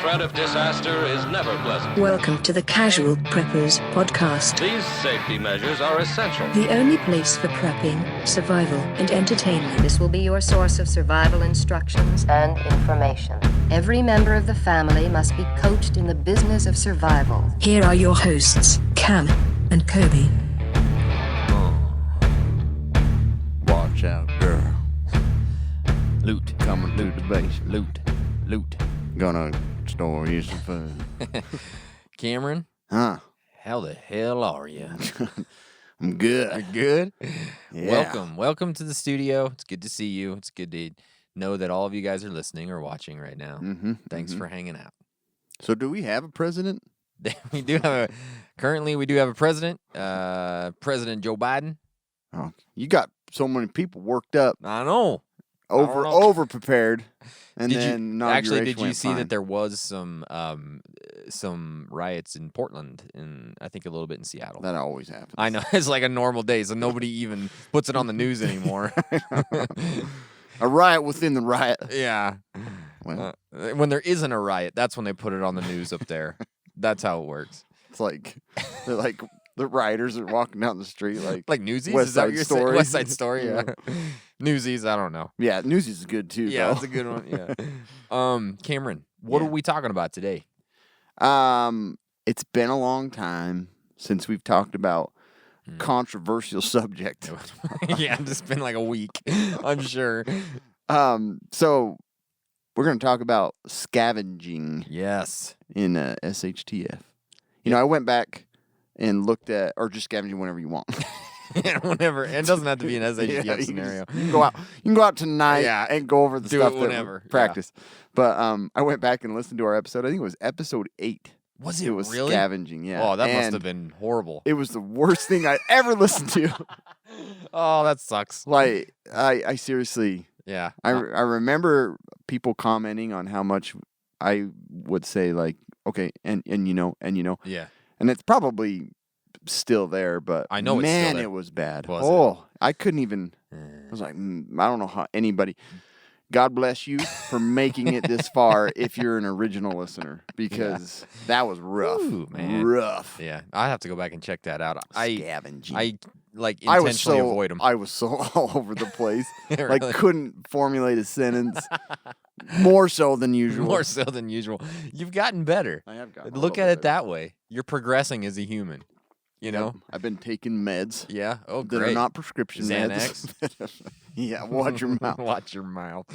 threat of disaster is never pleasant. Welcome to the Casual Preppers podcast. These safety measures are essential. The only place for prepping, survival, and entertainment. This will be your source of survival instructions and information. Every member of the family must be coached in the business of survival. Here are your hosts, Cam and Kobe. Watch out, girl. Loot. Coming to the base. Loot. Gonna store you some food. Cameron, Huh? how the hell are you? I'm good. You're good? Yeah. Welcome to the studio. It's good to see you. It's good to know that all of you guys are listening or watching right now. Mm-hmm. Thanks for hanging out. So, do we have a president? We do have a president, President Joe Biden. Oh, you got so many people worked up, I know. over prepared, and Did then did you see that there was some riots in Portland and I think a little bit in Seattle? That always happens. I know. It's like a normal day, so nobody even puts it on the news anymore. A riot within the riot. Yeah. Well, When there isn't a riot, that's when they put it on the news up there. That's how it works. it's like they're like the rioters are walking down the street like Newsies? West Is that what Side you're saying? Story. West Side Story, yeah. Newsies, I don't know. Yeah, Newsies is good too. Yeah, though. that's a good one. Yeah. Cameron, what are we talking about today? It's been a long time since we've talked about controversial subject. Yeah, it's been like a week, I'm sure. So we're going to talk about scavenging Yes. in SHTF. You know, I went back and looked at, or just scavenging whenever you want. Yeah, whenever. It doesn't have to be an SHTF Yeah, scenario. You can go out. You can go out tonight Yeah. and go over the Do stuff it that whenever, we practice. But I went back and listened to our episode. I think it was episode 8. Was it It was really? scavenging. Yeah. Oh, that must And have been horrible. It was the worst thing I ever listened to. Oh, that sucks. Like I seriously. Yeah. I remember people commenting on how much I would say, like, okay, and you know, Yeah. and it's probably still there, but I know it's still man, there. it was bad. Was it? Oh, I couldn't even. I was like, I don't know how anybody. God bless you for making it this far if you're an original listener, because that was rough. Ooh, man. Rough. Yeah. I have to go back and check that out. Scavenging. I like I was intentionally so avoid them. I was so all over the place. Really? Like couldn't formulate a sentence. More so than usual. More so than usual. You've gotten better. I have gotten. Look at it that way. You're progressing as a human. You know? I've been taking meds Yeah. Oh, that great. are not prescription Xanax. meds. Yeah, watch your mouth. Watch your mouth.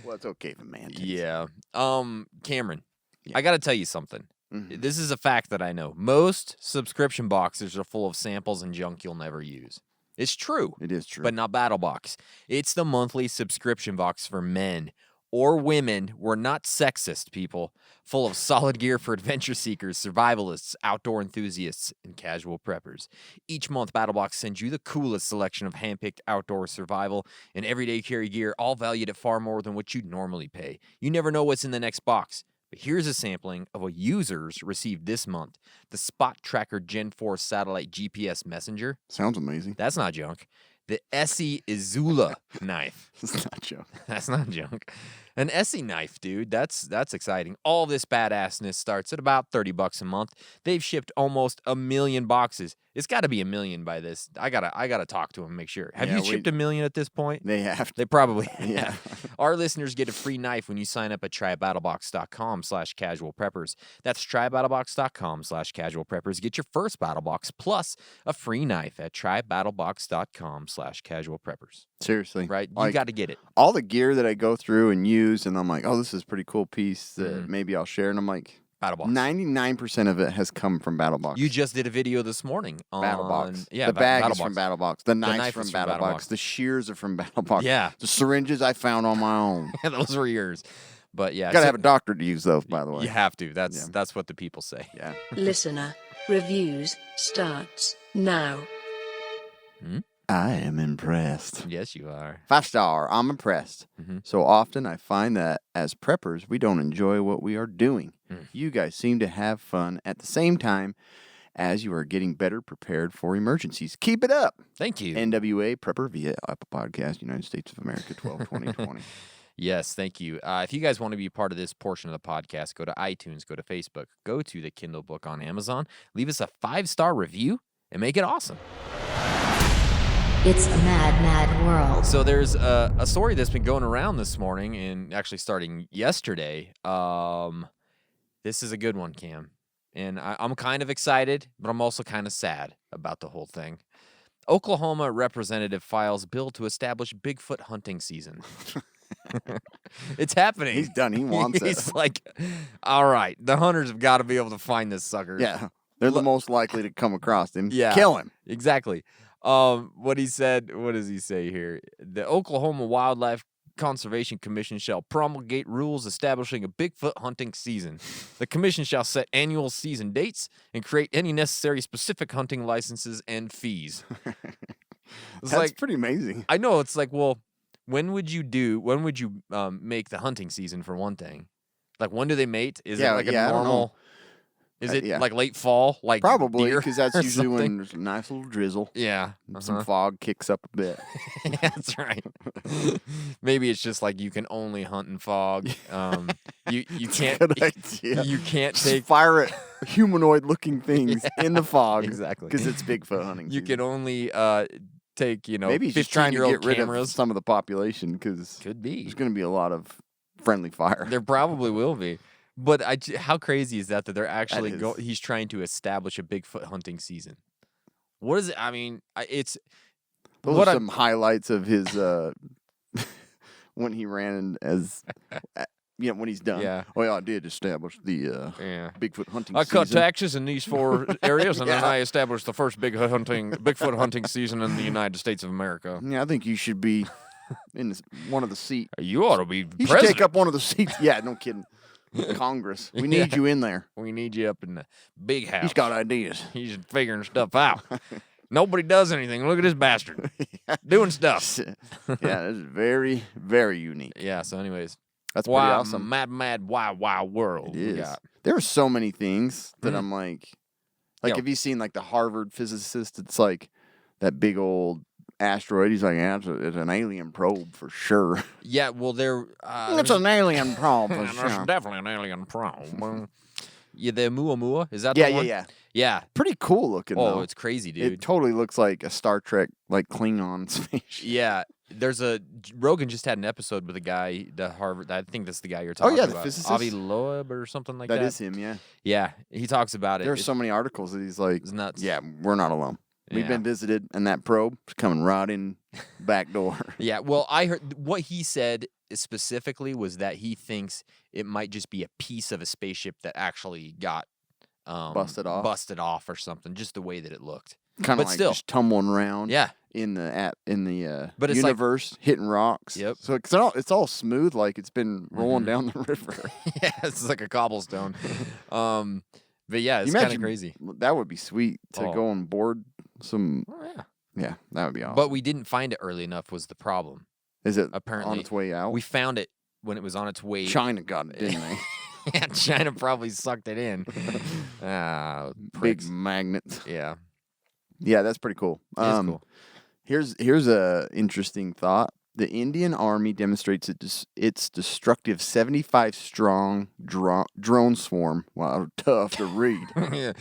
Well, it's okay if a man takes it. Yeah. Cameron, Yeah. I got to tell you something. Mhm. This is a fact that I know. Most subscription boxes are full of samples and junk you'll never use. It's true, It is true. but not Battle Box. It's the monthly subscription box for men or women. We're not sexist, people. Full of solid gear for adventure seekers, survivalists, outdoor enthusiasts, and casual preppers. Each month, BattleBox sends you the coolest selection of handpicked outdoor survival and everyday carry gear, all valued at far more than what you'd normally pay. You never know what's in the next box. But here's a sampling of what users received this month. The Spot Tracker Gen 4 Satellite GPS Messenger. Sounds amazing. That's not junk. The Essie Izula knife. It's not joke. That's not junk. An Essie knife, dude. That's exciting. All this badassness starts at about $30 a month. They've shipped almost 1 million boxes. It's got to be 1 million by this. I gotta talk to them and make sure. Have Yeah, you shipped 1 million at this point? They have to. They probably have. Yeah. Our listeners get a free knife when you sign up at trybattlebox.com/casualpreppers. That's trybattlebox.com/casualpreppers. Get your first battle box plus a free knife at trybattlebox.com/casualpreppers. Seriously. Right? You Like, got to get it. all the gear that I go through and use, and I'm like, oh, this is a pretty cool piece that maybe I'll share. And I'm like, Battle Box. 99% of it has come from BattleBox. You just did a video this morning on BattleBox. Yeah, the bag Battle is from Box. BattleBox. The knife knife's from is from BattleBox. BattleBox. The shears are from BattleBox. Yeah. The syringes I found on my own. Those were yours. But yeah, Gotta have a doctor to use those, by the way. You have to. That's what the people say. Yeah. Listener reviews starts now. I am impressed. Yes, you are. 5-star. I'm impressed. So often I find that as preppers, we don't enjoy what we are doing. You guys seem to have fun at the same time as you are getting better prepared for emergencies. Keep it up. Thank you. NWA Prepper via Apple Podcast, United States of America, 12/20/20. Yes, thank you. If you guys want to be part of this portion of the podcast, go to iTunes, go to Facebook, go to the Kindle book on Amazon, leave us a 5-star review, and make it awesome. It's a mad, mad world. So there's a story that's been going around this morning and actually starting yesterday. This is a good one, Cam. And I'm kind of excited, but I'm also kind of sad about the whole thing. Oklahoma representative files bill to establish Bigfoot hunting season. It's happening. He's done. He wants it. He's like, all right, the hunters have got to be able to find this sucker. Yeah. They're the most likely to come across him. Yeah. Kill him. Exactly. What he said, what does he say here? The Oklahoma Wildlife Conservation Commission shall promulgate rules establishing a Bigfoot hunting season. The commission shall set annual season dates and create any necessary specific hunting licenses and fees. That's pretty amazing. I know, it's like, well, when would you make the hunting season for one thing? Like, when do they mate? Is it like a I don't know. normal? Is it yeah. like late fall? Like Probably, deer because that's or usually when something? there's a nice little drizzle. Yeah. Some fog kicks up a bit. That's right. Maybe it's just like you can only hunt in fog. You can't Good idea. you can't Just take fire at humanoid-looking things in the fog. Exactly. Because it's Bigfoot hunting you season. can only take Maybe he's just trying to 15-year-old get rid cameras. of some of the population because Could be. there's going to be a lot of friendly fire. There probably will be. But how crazy is that they're actually is. he's trying to establish a Bigfoot hunting season? What is it? I mean, it's Those what are I'm- some highlights of his when he ran as when he's done. Yeah. Oh yeah, I did establish the yeah. Bigfoot hunting I cut season. taxes in these 4 areas, and then Yeah. I established the first Bigfoot hunting season in the United States of America. Yeah, I think you should be in one of the seats. You ought to be You should president. take up one of the seats. Yeah, no kidding. Congress. We need you in there. We need you up in the big house. He's got ideas. He's figuring stuff out. Nobody does anything. Look at this bastard doing stuff. Yeah, that's very, very unique. Yeah. So, anyways, That's pretty wild, awesome. mad, wild world. It we is. got. There are so many things that Mhm. I'm like, Yeah. have you seen like the Harvard physicist? It's like that big old asteroid. He's like, yeah, it's an alien probe for sure. Yeah. Well, there. It's an alien probe for There's sure. definitely an alien probe. Yeah, the Muamua, is that Yeah, the one? yeah. Yeah. Pretty cool looking. Oh, though. it's crazy, dude. It totally looks like a Star Trek, like Klingon spaceship. Yeah, Rogan just had an episode with a guy, the Harvard. I think that's the guy you're talking yeah, the about. physicist? Avi Loeb or something like that. That is him, yeah. Yeah, he talks about it. There's so many articles that he's like, It's nuts. yeah, we're not alone. We've Yeah. been visited, and that probe is coming right in back door. Yeah, well, I heard what he said specifically was that he thinks it might just be a piece of a spaceship that actually got Busted off? or something, just the way that it looked. Kind But of like still. just tumbling around. Yeah, In the But it's like- universe, hitting rocks. Yep. So it's all smooth, like it's been rolling down the river. yeah, it's like a cobblestone. But yeah, it's You kind of imagine- crazy. That would be sweet to Oh. go on board some. Oh, yeah. Yeah, that would be awesome. But we didn't find it early enough was the problem. Is it apparently on its way out? We found it when it was on its way. China got it, didn't they? Yeah, China probably sucked it in. Big Pricks. magnets. Yeah, Yeah, that's pretty cool. it is cool. Here's a interesting thought. The Indian Army demonstrates its destructive 75-strong drone swarm. Wow, tough to read. yeah.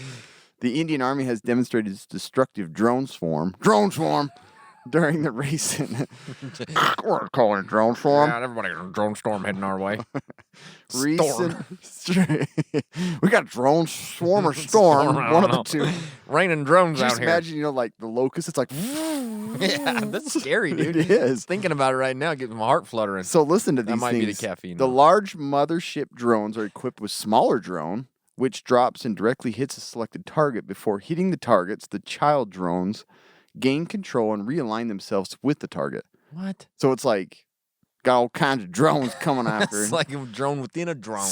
The Indian Army has demonstrated its destructive drone swarm during the recent. We're calling it drone swarm. Yeah, everybody, drone storm heading our way. Recent. We got drone swarm or storm. I One of don't the know. two. Raining drones Just out here. imagine, like the locust. It's like. Yeah, that's scary, dude. It is. Thinking about it right now, getting my heart fluttering. So listen to That these might be the things. caffeine, The though. large mothership drones are equipped with smaller drone, which drops and directly hits a selected target. Before hitting the targets, the child drones gain control and realign themselves with the target. What? So it's like got all kinds of drones coming after. It's like a drone within a drone.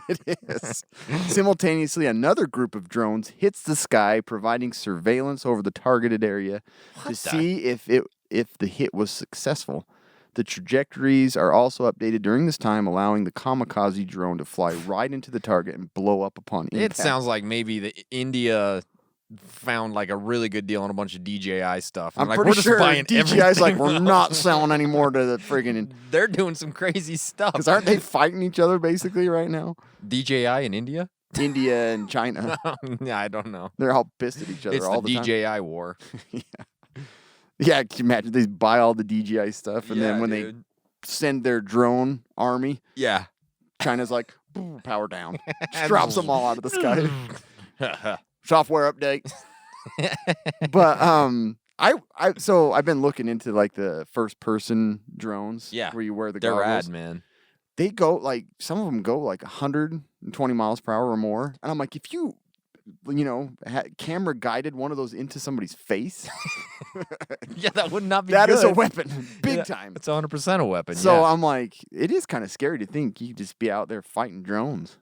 It is. Simultaneously, another group of drones hits the sky, providing surveillance over the targeted area to see if the hit was successful. The trajectories are also updated during this time, allowing the kamikaze drone to fly right into the target and blow up upon impact. It sounds like maybe the India found like a really good deal on a bunch of DJI stuff. And I'm like, pretty we're just sure buying DJI's like, everything we're from not them." selling anymore to the friggin'. They're doing some crazy stuff. Because aren't they fighting each other basically right now? DJI in India? India and China. Yeah, I don't know. They're all pissed at each other It's all the the time. DJI war. Yeah, can you imagine they buy all the DJI stuff and then when they send their drone army, Yeah. China's like, "Boom, power down. Just drops them all out of the sky. Software update. But so I've been looking into like the first person drones. Yeah. Where you wear the They're goggles. rad, man. They go like some of them go like 120 miles per hour or more. And I'm like, if you camera guided one of those into somebody's face, Yeah, that would not be that good. is a weapon, big time. It's 100% a weapon. So yeah. I'm like, it is kind of scary to think you could just be out there fighting drones,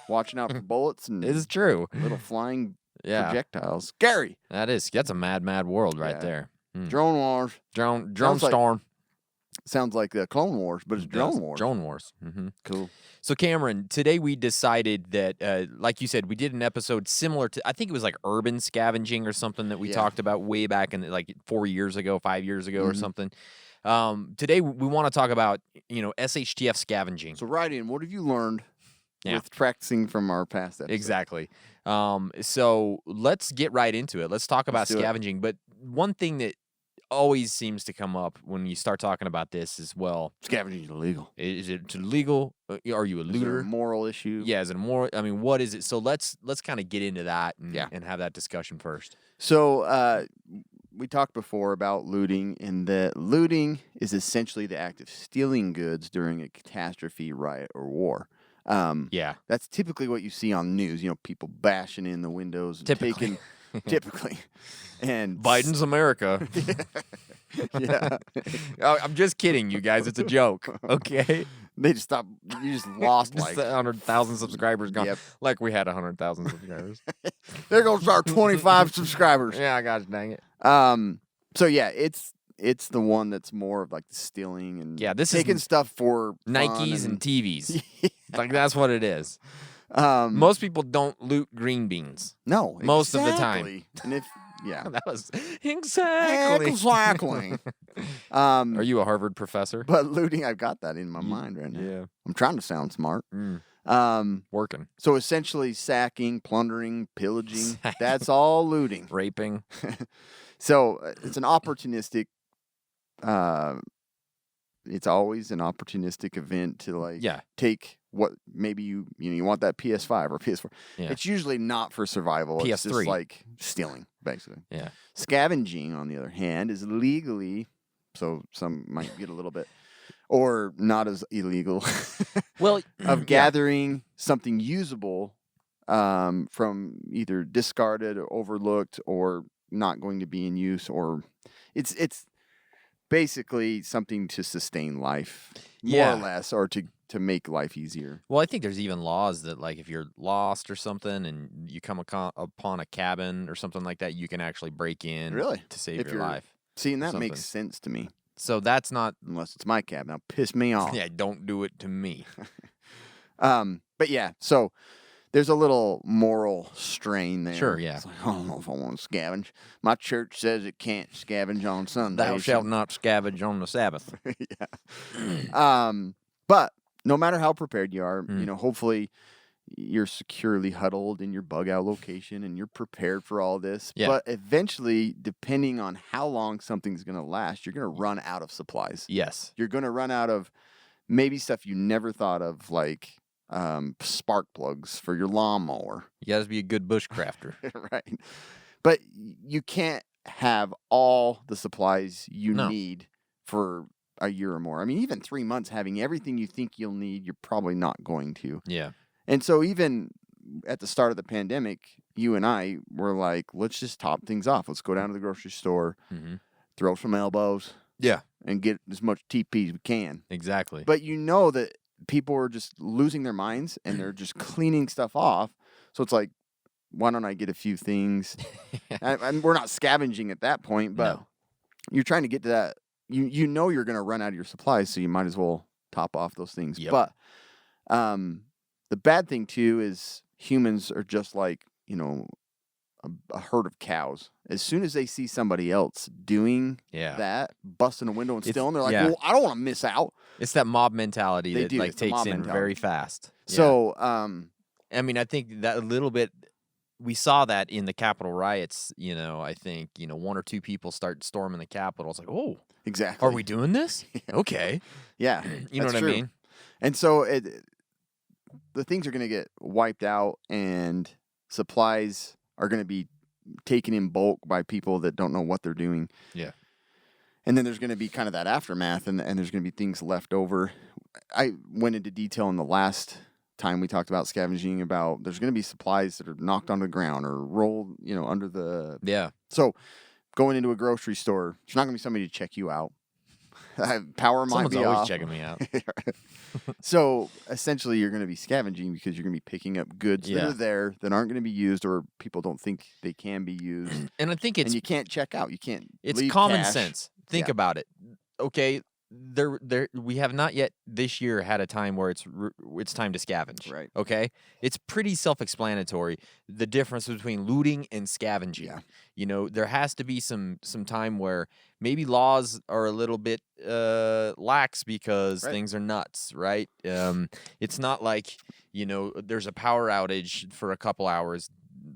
watching out for bullets and It is true. little flying Yeah. projectiles. Scary. That's a mad world right Yeah. there. Drone wars. Drone Sounds like storm. Sounds like the Clone Wars, but it's drone Yes, wars. Drone wars. Mm-hmm. Cool. So, Cameron, today we decided that, like you said, we did an episode similar to, I think it was like urban scavenging or something that we Yeah. talked about way back in like 4 years ago, 5 years ago or Mhm. something. Today we want to talk about, SHTF scavenging. So write in. What have you learned Yeah. with practicing from our past episodes? Exactly. So let's get right into it. Let's talk about Let's do it. scavenging. But one thing that always seems to come up when you start talking about this is, well, Scavenging is illegal. is it illegal? Are you a Is there looter? a moral issue? Yeah, is it more? I mean, what is it? So let's kind of get into that and, Yeah. and have that discussion first. So we talked before about looting, and that looting is essentially the act of stealing goods during a catastrophe, riot, or war. Yeah. That's typically what you see on the news. People bashing in the windows, and Typically. typically, and Biden's America. yeah, Oh, I'm just kidding, you guys. It's a joke. Okay. they just stopped. You just lost Just like 100,000 subscribers gone. Yep. Like we had 100,000 subscribers. there goes our 25 subscribers. Yeah, gosh dang it. So yeah, it's the one that's more of like the stealing and Yeah, this is taking stuff for fun Nikes and TVs. Like that's what it is. um Most people don't loot green beans. no most of the time. exactly. And if yeah That was exactly. exactly. Are you a Harvard professor? But looting, I've got that in my mind right now. Yeah. I'm trying to sound smart. Mm, working. So essentially sacking, plundering, pillaging, that's all looting. Raping. So it's an opportunistic it's always an opportunistic event to like Yeah. take what maybe you want that PS5 or PS4. Yeah. It's usually not for survival. It's PS3. just like stealing, basically. Yeah. Scavenging, on the other hand, is legally, so some might get a little bit, or not as illegal, Well, of gathering something usable from either discarded or overlooked or not going to be in use, or it's basically something to sustain life, more Yeah. or less, or to make life easier. Well, I think there's even laws that, like, if you're lost or something and you come upon a cabin or something like that, you can actually break in Really? to save If your you're- life. See, and that Something. makes sense to me, So that's not, unless it's my cabin. That'll piss me off. yeah, don't do it to me. But yeah, so there's a little moral strain there. Sure, yeah. It's like, I don't know if I want to scavenge. My church says it can't scavenge on Sunday. Thou shalt not scavenge on the Sabbath. But no matter how prepared you are, Mm. hopefully you're securely huddled in your bug out location and you're prepared for all this. Yeah. But eventually, depending on how long something's going to last, you're going to run out of supplies. Yes. You're going to run out of maybe stuff you never thought of, like spark plugs for your lawnmower. You got to be a good bushcrafter. Right. But you can't have all the supplies you No. need for a year or more. I mean, even 3 months having everything you think you'll need, you're probably not going to. Yeah. And so even at the start of the pandemic, you and I were like, let's just top things off. Let's go down to the grocery store, Mm-hmm. throw some elbows, Yeah. and get as much TP as we can. Exactly. But you know that people are just losing their minds and they're just cleaning stuff off. So it's like, why don't I get a few things? And we're not scavenging at that point, but No. you're trying to get to that. You know you're going to run out of your supplies, so you might as well top off those things. Yep. But the bad thing, too, is humans are just like, a herd of cows. As soon as they see somebody else doing that, busting a window and stealing, they're like, well, I don't want to miss out. It's that mob mentality They that do. like It's the takes mob in mentality. very fast. So, I mean, I think that a little bit, we saw that in the Capitol riots. I think, one or two people start storming the Capitol. It's like, oh, exactly. are we doing this? Okay. Yeah. You know what true. I mean? And so the things are going to get wiped out, and supplies are going to be taken in bulk by people that don't know what they're doing. Yeah. And then there's going to be kind of that aftermath, and there's going to be things left over. I went into detail in the last time we talked about scavenging about there's going to be supplies that are knocked onto the ground or rolled, under the... Yeah. So going into a grocery store, there's not going to be somebody to check you out. Power might Someone's be always off. checking me out. So essentially, you're going to be scavenging because you're going to be picking up goods that are there that aren't going to be used, or people don't think they can be used. And I think and you can't check out. You can't. It's leave common cash. sense. Think about it. Okay, we have not yet this year had a time where it's time to scavenge. Right. Okay, it's pretty self-explanatory, the difference between looting and scavenging. Yeah. There has to be some time where maybe laws are a little bit lax because things are nuts, right? It's not like there's a power outage for a couple hours.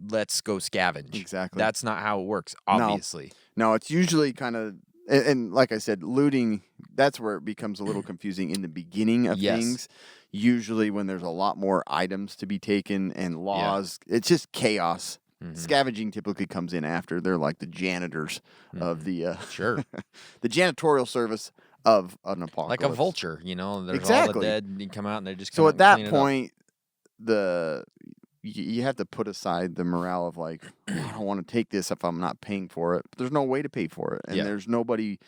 Let's go scavenge. Exactly. That's not how it works, obviously. No, it's usually kind of, and like I said, looting, that's where it becomes a little confusing in the beginning of things. Usually when there's a lot more items to be taken and laws, it's just chaos. Scavenging typically comes in after. They're like the janitors of the the janitorial service of an apocalypse. Like a vulture, there's all the dead, and you come out and they just come so out at that and clean point, you have to put aside the morale of like, I don't want to take this if I'm not paying for it. But there's no way to pay for it, and there's nobody.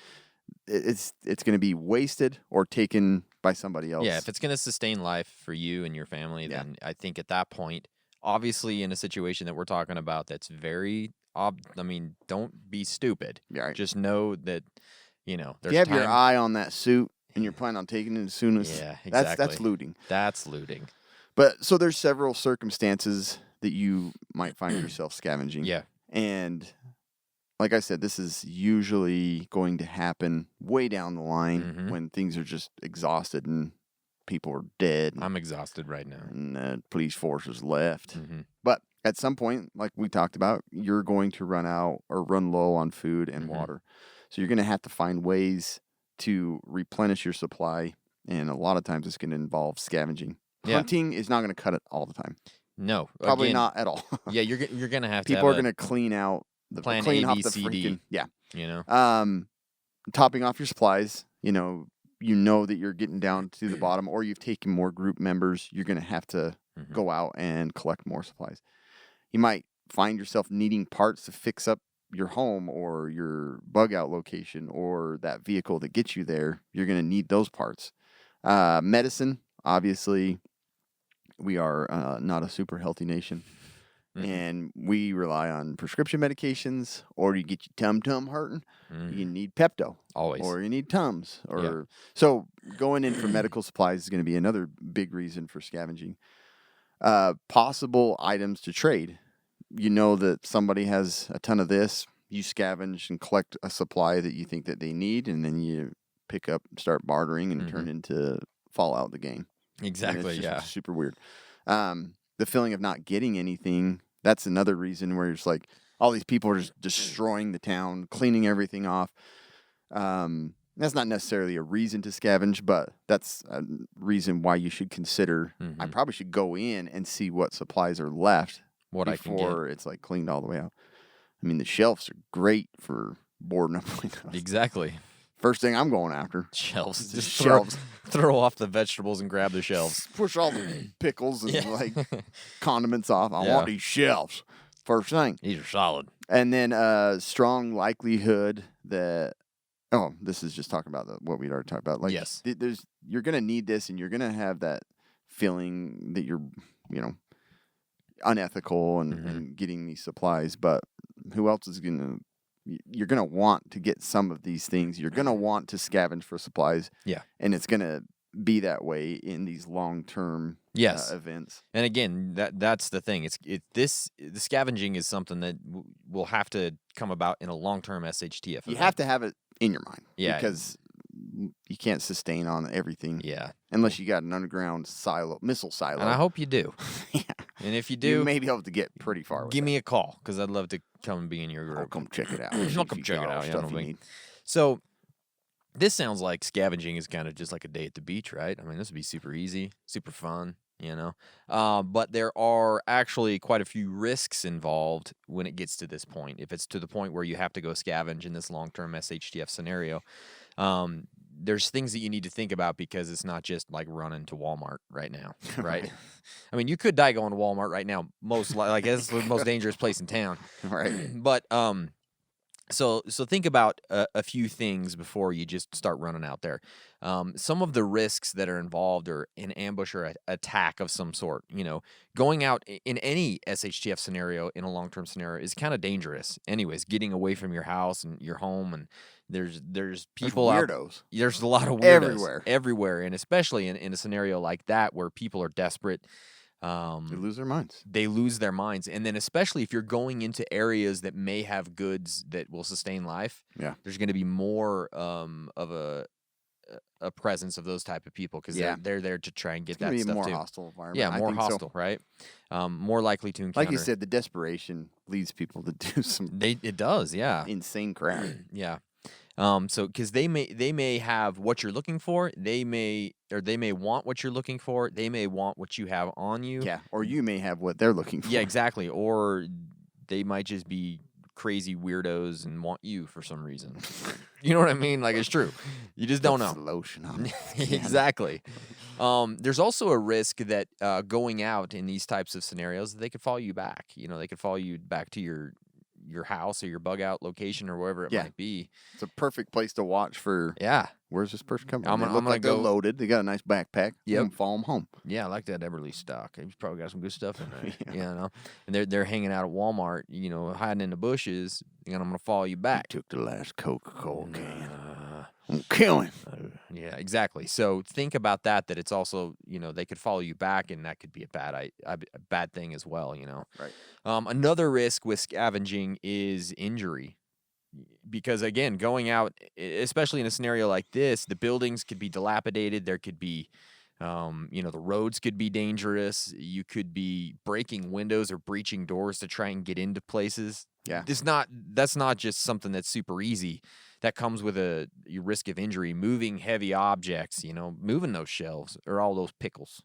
It's going to be wasted or taken by somebody else. Yeah, if it's going to sustain life for you and your family, then I think at that point, obviously in a situation that we're talking about that's very, don't be stupid. Right. Just know that, there's if you have your time. eye on that suit and you're planning on taking it as soon as exactly. that's looting. That's looting. But so there's several circumstances that you might find yourself scavenging. Yeah. And like I said, this is usually going to happen way down the line when things are just exhausted and people are dead. I'm exhausted right now. And the police force is left. But at some point, like we talked about, you're going to run out or run low on food and water. So you're going to have to find ways to replenish your supply. And a lot of times it's going to involve scavenging. Hunting is not going to cut it all the time. No. Probably again, not at all. Yeah, you're going to have to People have are going to clean out the plan clean A, off B, the C, D. freaking topping off your supplies. You know that you're getting down to the bottom, or you've taken more group members. You're going to have to go out and collect more supplies. You might find yourself needing parts to fix up your home or your bug out location or that vehicle that gets you there. You're going to need those parts. Medicine, obviously. We are not a super healthy nation, and we rely on prescription medications, or you get your tum-tum hurting, you need Pepto. Always. Or you need Tums. So going in for medical supplies is going to be another big reason for scavenging. Possible items to trade. You know that somebody has a ton of this, you scavenge and collect a supply that you think that they need, and then you pick up, start bartering, and turn into Fallout the game. Exactly, It's super weird. The feeling of not getting anything, that's another reason where it's like all these people are just destroying the town, cleaning everything off. That's not necessarily a reason to scavenge, but that's a reason why you should consider, I probably should go in and see what supplies are left before it's like cleaned all the way out. I mean, the shelves are great for boarding up. Exactly. First thing I'm going after. Shelves. Just shelves. Throw off the vegetables and grab the shelves. Push all the pickles and condiments off. I want these shelves. First thing. These are solid. And then strong likelihood that, this is just talking about what we'd already talked about. Like, you're going to need this, and you're going to have that feeling that you're, unethical and getting these supplies. But who else is going to? You're going to want to get some of these things. You're going to want to scavenge for supplies. Yeah. And it's going to be that way in these long-term Yes. events. And again, that's the thing. The scavenging is something that will have to come about in a long-term SHTF event. You have to have it in your mind. Yeah. Because you can't sustain on everything. Yeah. Unless you got an underground missile silo. And I hope you do. Yeah. And if you do, You may be able to get pretty far with give that. me a call because I'd love to come and be in your group. I'll come check it out. I'll See come if check you it got all out. the Yeah, stuff no you big- need. So this sounds like scavenging is kind of just like a day at the beach, right? I mean, this would be super easy, super fun, you know. But there are actually quite a few risks involved when it gets to this point. If it's to the point where you have to go scavenge in this long-term SHTF scenario, there's things that you need to think about because it's not just like running to Walmart right now, right? I mean, you could die going to Walmart right now. It's the most dangerous place in town, Right. but so think about a few things before you just start running out there. Some of the risks that are involved are an ambush or attack of some sort. You know, going out in any SHTF scenario, in a long-term scenario, is kind of dangerous. Anyways, getting away from your house and your home, and there's people out. weirdos. There's a lot of weirdos Everywhere. and especially in a scenario like that where people are desperate. They lose their minds. They lose their minds. And then especially if you're going into areas that may have goods that will sustain life, Yeah. there's going to be more of a presence of those type of people because they're there to try and get It's going that to be a stuff more too. hostile environment. Yeah, I more think so. hostile, right? More likely to encounter. Like you said, the desperation leads people to do some it does, yeah. insane crap. Yeah. So because they may have what you're looking for, they may want what you're looking for, they may want what you have on you. Yeah, or you may have what they're looking for. Yeah, exactly. Or they might just be crazy weirdos and want you for some reason. You know what I mean? Like, it's true. You just don't know. Put lotion on. Exactly. There's also a risk that going out in these types of scenarios, they could follow you back. You know, they could follow you back to your house or your bug out location or wherever it might be. It's a perfect place to watch for. Yeah. Where's this person coming I'm from? They gonna look like they're go- loaded. They got a nice backpack. Yep. And follow them home. Yeah, I like that Everly stock. He's probably got some good stuff in there. You know, and they're hanging out at Walmart, you know, hiding in the bushes, and I'm gonna follow you back. Took the last Coca-Cola can. I'm gonna kill him. Yeah, exactly. So think about that it's also, you know, they could follow you back, and that could be a bad thing as well, you know. Right. Another risk with scavenging is injury. Because again, going out, especially in a scenario like this, the buildings could be dilapidated. There could be, you know, the roads could be dangerous. You could be breaking windows or breaching doors to try and get into places. Yeah. That's not just something that's super easy. That comes with a risk of injury. Moving heavy objects, you know, moving those shelves or all those pickles.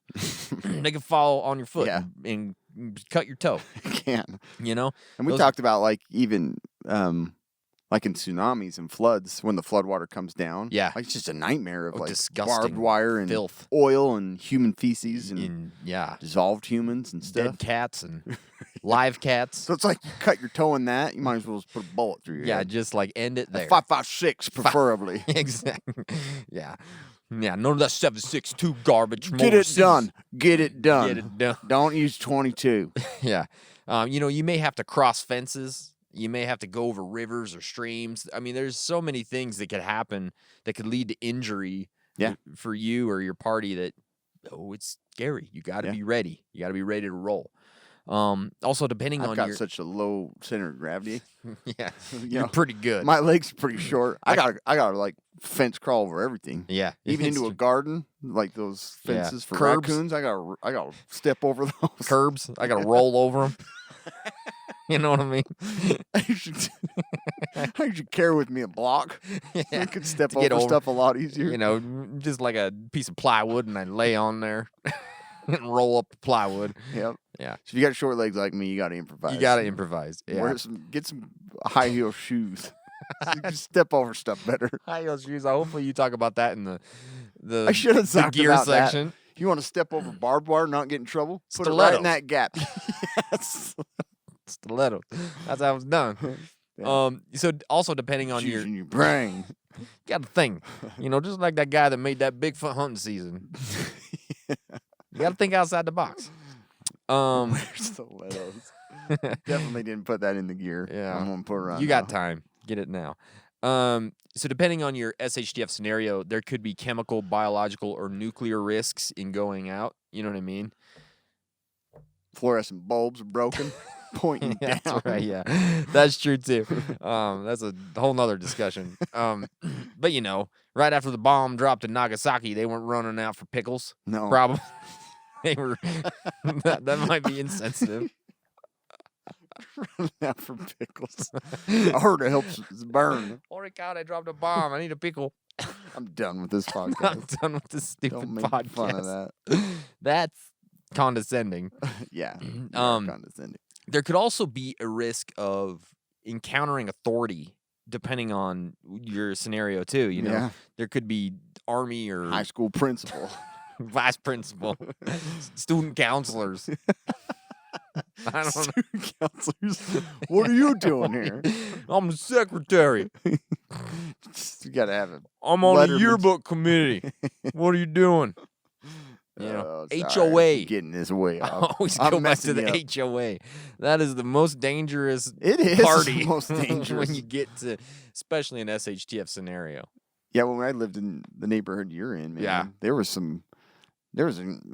They can fall on your foot and cut your toe. Can. You know? And we talked about like even like in tsunamis and floods when the floodwater comes down. Yeah. Like it's just a nightmare of like disgusting barbed wire and filth. oil and human feces and dissolved humans and stuff. Dead cats and live cats. So it's like you cut your toe in that, you might as well just put a bullet through your head. Just like end it there. 5.56 preferably. Exactly. Yeah. Yeah, none of that 7.62 garbage. from Get it overseas. done. Get it done. Get it done. Don't use 22. Yeah. You know, you may have to cross fences. You may have to go over rivers or streams. I mean, there's so many things that could happen that could lead to injury for you or your party that, it's scary. You got to be ready. You got to be ready to roll. Also, depending I've on got such a low center of gravity. Yeah, You you're know, pretty good. My legs are pretty short. I gotta like fence crawl over everything. Yeah. Even into a garden, like those fences for Curbs. raccoons. I gotta step over those Curbs. I got to roll over them. You know what I mean? I should carry with me a block. I could step To get over over- stuff a lot easier. You know, just like a piece of plywood, and I lay on there and roll up the plywood. Yep. Yeah. So if you got short legs like me, you gotta improvise. You got to improvise. Yeah. Get some high heel shoes. So you can step over stuff better. High heel shoes. Hopefully, you talk about that in the I should have the talked gear about section. that. You want to step over barbed wire, not get in trouble? Put it right in Stilettos. that gap. Yes. Stilettos. That's how it's done. Yeah. So also depending on Using your brain. you got to think, you know, just like that guy that made that Bigfoot hunting season. You got to think outside the box. Stilettos. Definitely didn't put that in the gear. Yeah. I'm gonna put it on. You got time. Get it now. So depending on your SHTF scenario, there could be chemical, biological, or nuclear risks in going out. You know what I mean? Fluorescent bulbs are broken, pointing down. That's right. Yeah, that's true too. That's a whole nother discussion. But right after the bomb dropped in Nagasaki, they weren't running out for pickles. No. Probably they were. that might be insensitive. Running out for pickles. I heard it helps burn. Holy cow! I dropped a bomb. I need a pickle. I'm done with this I'm podcast. done with this stupid Don't make podcast. fun of that. That's condescending. Yeah. Condescending. There could also be a risk of encountering authority, depending on your scenario too. Yeah. There could be army or High school principal. vice principal, student counselors. I don't know. Student counselors. What are you doing here? I'm the secretary. You gotta have it. I'm on the Letterman's- yearbook committee. What are you doing? Sorry, HOA. getting this way I off. always I'm go back to messing the you up. HOA. That is the most dangerous It is party the most dangerous. when you get to, especially an SHTF scenario. Yeah, when I lived in the neighborhood you're in, man, Yeah. there was an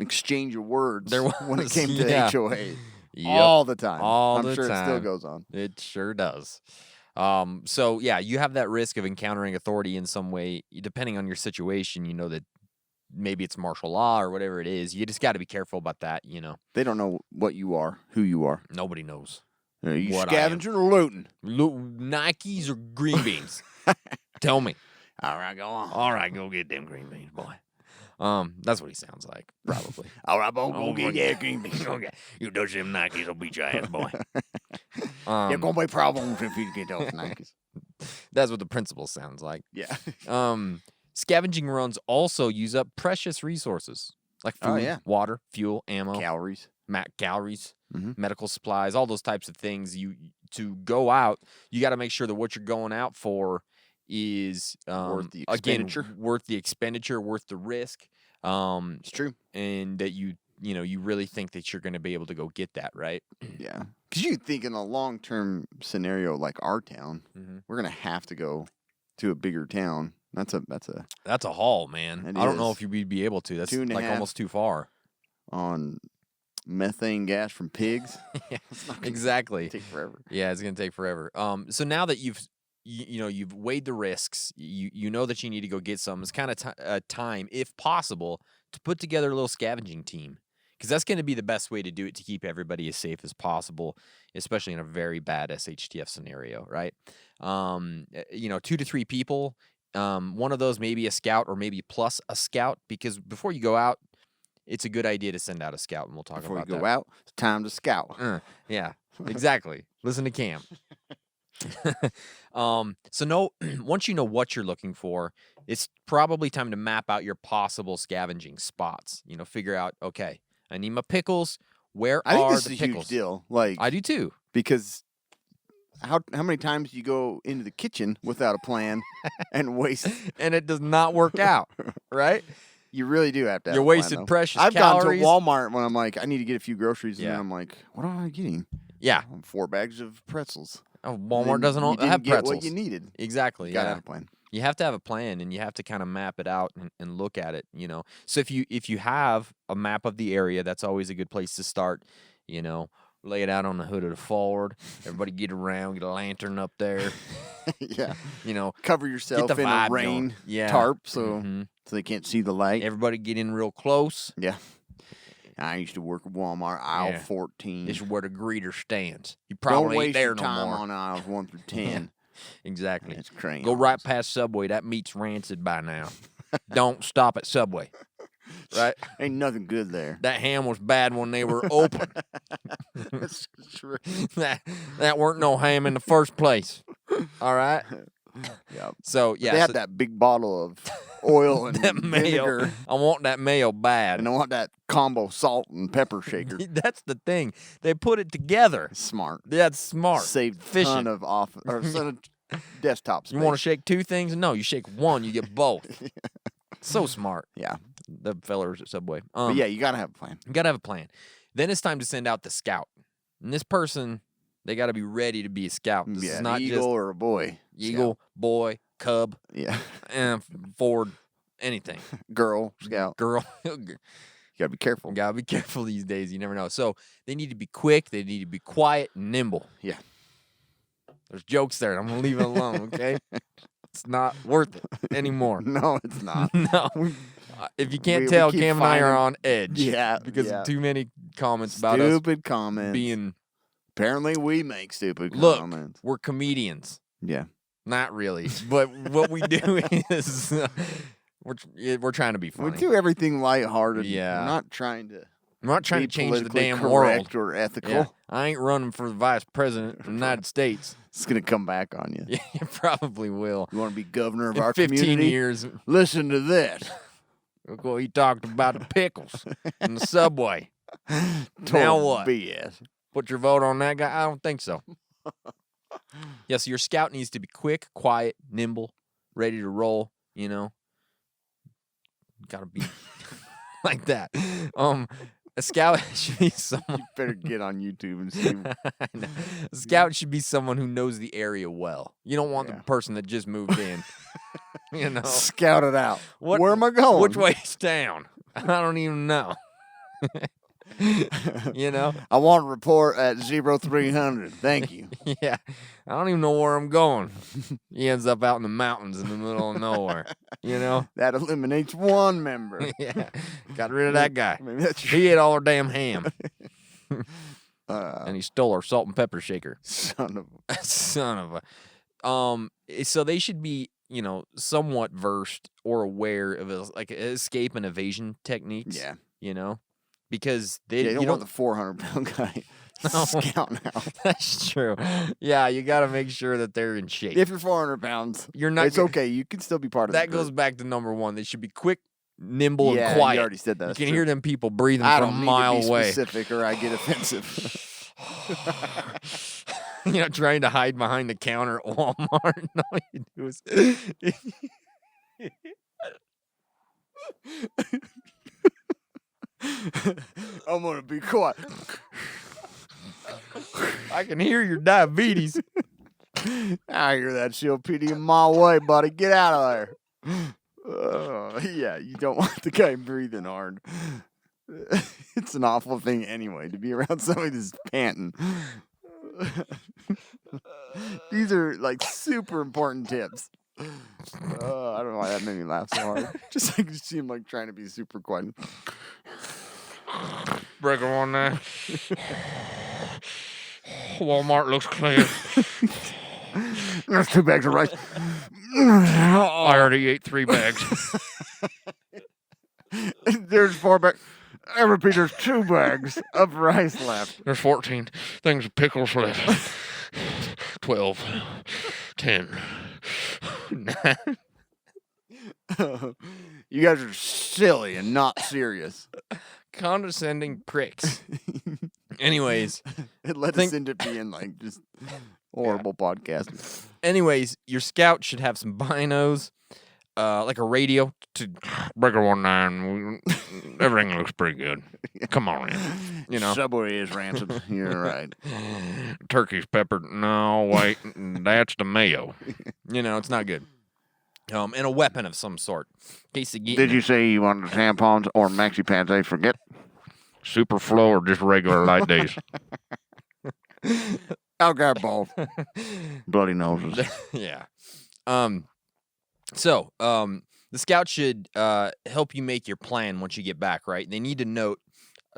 exchange of words There when it was, came to yeah. HOA. Yep. All the time. All I'm the sure it still time. goes on. It sure does. So yeah, you have that risk of encountering authority in some way, depending on your situation. That maybe it's martial law or whatever it is. You just got to be careful about that. They don't know what you are, who you are. Nobody knows. Are you What I am. scavenging or looting? Nikes or green beans? Tell me. All right, go on. All right, go get them green beans, boy. That's what he sounds like, probably. All right, boy, go Oh, get yeah. that green bean. Okay, you touch them Nikes, I'll beat your ass, boy. There's going to be problems if you get those Nikes. That's what the principal sounds like. Yeah. Scavenging runs also use up precious resources like food, Oh, yeah. water, fuel, ammo, Calories. calories, Mhm. medical supplies, all those types of things. To go out, you got to make sure that what you're going out for is Worth the again, expenditure. worth the expenditure, worth the risk, It's true. and that you really think that you're going to be able to go get that, right? Yeah. Because you think in a long-term scenario like our town, Mhm. we're going to have to go to a bigger town. That's That's a haul, man. It I don't know is. if you'd be able to. That's 2.5 almost too far. on methane gas from pigs. Yeah, It's not gonna exactly. take forever. Yeah, it's gonna take forever. So now that you've weighed the risks, you know that you need to go get some. It's kind of time, if possible, to put together a little scavenging team, because that's going to be the best way to do it to keep everybody as safe as possible, especially in a very bad SHTF scenario, right? 2 to 3 people. One of those maybe a scout or maybe plus a scout, because before you go out, it's a good idea to send out a scout, and we'll talk Before about you go that. out, it's time to scout. Yeah, exactly. Listen to Cam. Once you know what you're looking for, it's probably time to map out your possible scavenging spots. Figure out, okay, I need my pickles. Where I think are this the is a pickles? huge deal. Like, I do too. because how many times do you go into the kitchen without a plan and waste? And it does not work out, right? You really do have to. Have You're a plan, wasting though. precious I've calories. gone to Walmart when I'm like, I need to get a few groceries, and Yeah. then I'm like, what am I getting? Yeah. 4 bags of pretzels. Walmart Then doesn't you didn't have get pretzels. what you needed. Exactly. You gotta yeah. have a plan. You have to have a plan, and you have to kind of map it out and look at it, So if you have a map of the area, that's always a good place to start, Lay it out on the hood of the Ford. Everybody get around, get a lantern up there, Yeah. you know. Cover yourself the in a vibe rain going. Yeah. tarp so Mhm. so they can't see the light. Everybody get in real close. Yeah. I used to work at Walmart, aisle Yeah. 14. This is where the greeter stands. You Don't probably ain't waste there your no time more. on aisles 1 through 10. Exactly. It's crazy. Go right past Subway. That meat's rancid by now. Don't stop at Subway. Right? Ain't nothing good there. That ham was bad when they were open. That's true. that weren't no ham in the first place. All right. Yeah. So yeah, They so had that big bottle of oil and that mayo. vinegar. I want that mayo bad. And I want that combo salt and pepper shaker. That's the thing. They put it together. Smart. That's smart. Saved a Efficient. ton of office or ton of desktop space. You want to shake 2 things? No, you shake 1, you get both. So smart. Yeah. The fellers at Subway. But yeah, you gotta have a plan. You gotta have a plan. Then it's time to send out the scout. And this person, They got to be ready to be a scout. This is not eagle just or a boy. eagle, boy, cub, Yeah. and Ford, anything. Girl scout. Girl. You gotta be careful. Gotta be careful these days. You never know. So they need to be quick. They need to be quiet and nimble. Yeah. There's jokes there. I'm gonna leave it alone. Okay. It's not worth it anymore. No, it's not. No. If you can't We tell, keep Cam and I are finding- on edge. Yeah, Because yeah. of too many comments about us Stupid comments. being. Apparently, we make stupid Look, comments. we're comedians. Yeah. Not really, but what we do is we're trying to be funny. We do everything lighthearted. Yeah. We're not trying to I'm not trying be to change the politically damn world. correct or ethical. Yeah. I ain't running for the vice president of the United States. It's going to come back on you. Yeah, you probably will. You want to be governor of In our 15 community? years, Listen to this. look what he talked about the pickles in the subway. Now Total what? BS. Put your vote on that guy? I don't think so. Yeah, so your scout needs to be quick, quiet, nimble, ready to roll, you know. Gotta be like that. A scout should be someone. You better get on YouTube and see. I know. A scout should be someone who knows the area well. You don't want Yeah. the person that just moved in. You know, Scout it out. What- Where am I going? which way is down? I don't even know. You know, I want a report at 0300. Thank you. yeah. I don't even know where I'm going. He ends up out in the mountains in the middle of nowhere. You know, That eliminates one member. yeah. Got rid of that guy. Maybe that's He ate all our damn ham, uh, and he stole our salt and pepper shaker. son of a. Son of a. So they should be, you know, somewhat versed or aware of like escape and evasion techniques. Yeah. You know, because they Yeah, you you don't want the 400-pound guy No. scouting out. That's true. Yeah, you got to make sure that they're in shape. If you're 400 pounds, You're not. it's okay. You can still be part of That the goes group. back to number one. They should be quick, nimble, Yeah, and quiet. you already said that. You That's can true. hear them people breathing I from don't a need mile to be away. specific or I get offensive. You know, trying to hide behind the counter at Walmart. And all you do is. I'm going to be quiet. I can hear your diabetes. I hear that COPD a mile away, buddy. Get out of there. Yeah, you don't want the guy breathing hard. It's an awful thing anyway to be around somebody that's panting. These are like super important tips. I don't know why that made me laugh so hard. Just like you see him like trying to be super quiet. Breaker on there. Walmart looks clear. There's 2 bags of rice. I already ate 3 bags. There's 4 bags. I repeat, there's 2 bags of rice left. There's 14 things of pickles left. 12. 10. 9. You guys are silly and not serious. Condescending pricks. Anyways, It led us into being like just horrible podcasting. your scout should have some binos, like a radio to Breaker 19. Everything looks pretty good. Come on in. You know, Subway is rancid. You're right. turkey's peppered. No, wait, that's the mayo. You know, it's not good. And a weapon of some sort. In case they get Did you say you wanted tampons or maxi pads? I forget. super flow or just regular light days? I'll grab both. Bloody noses. Yeah. So, the scout should help you make your plan once you get back, right? They need to note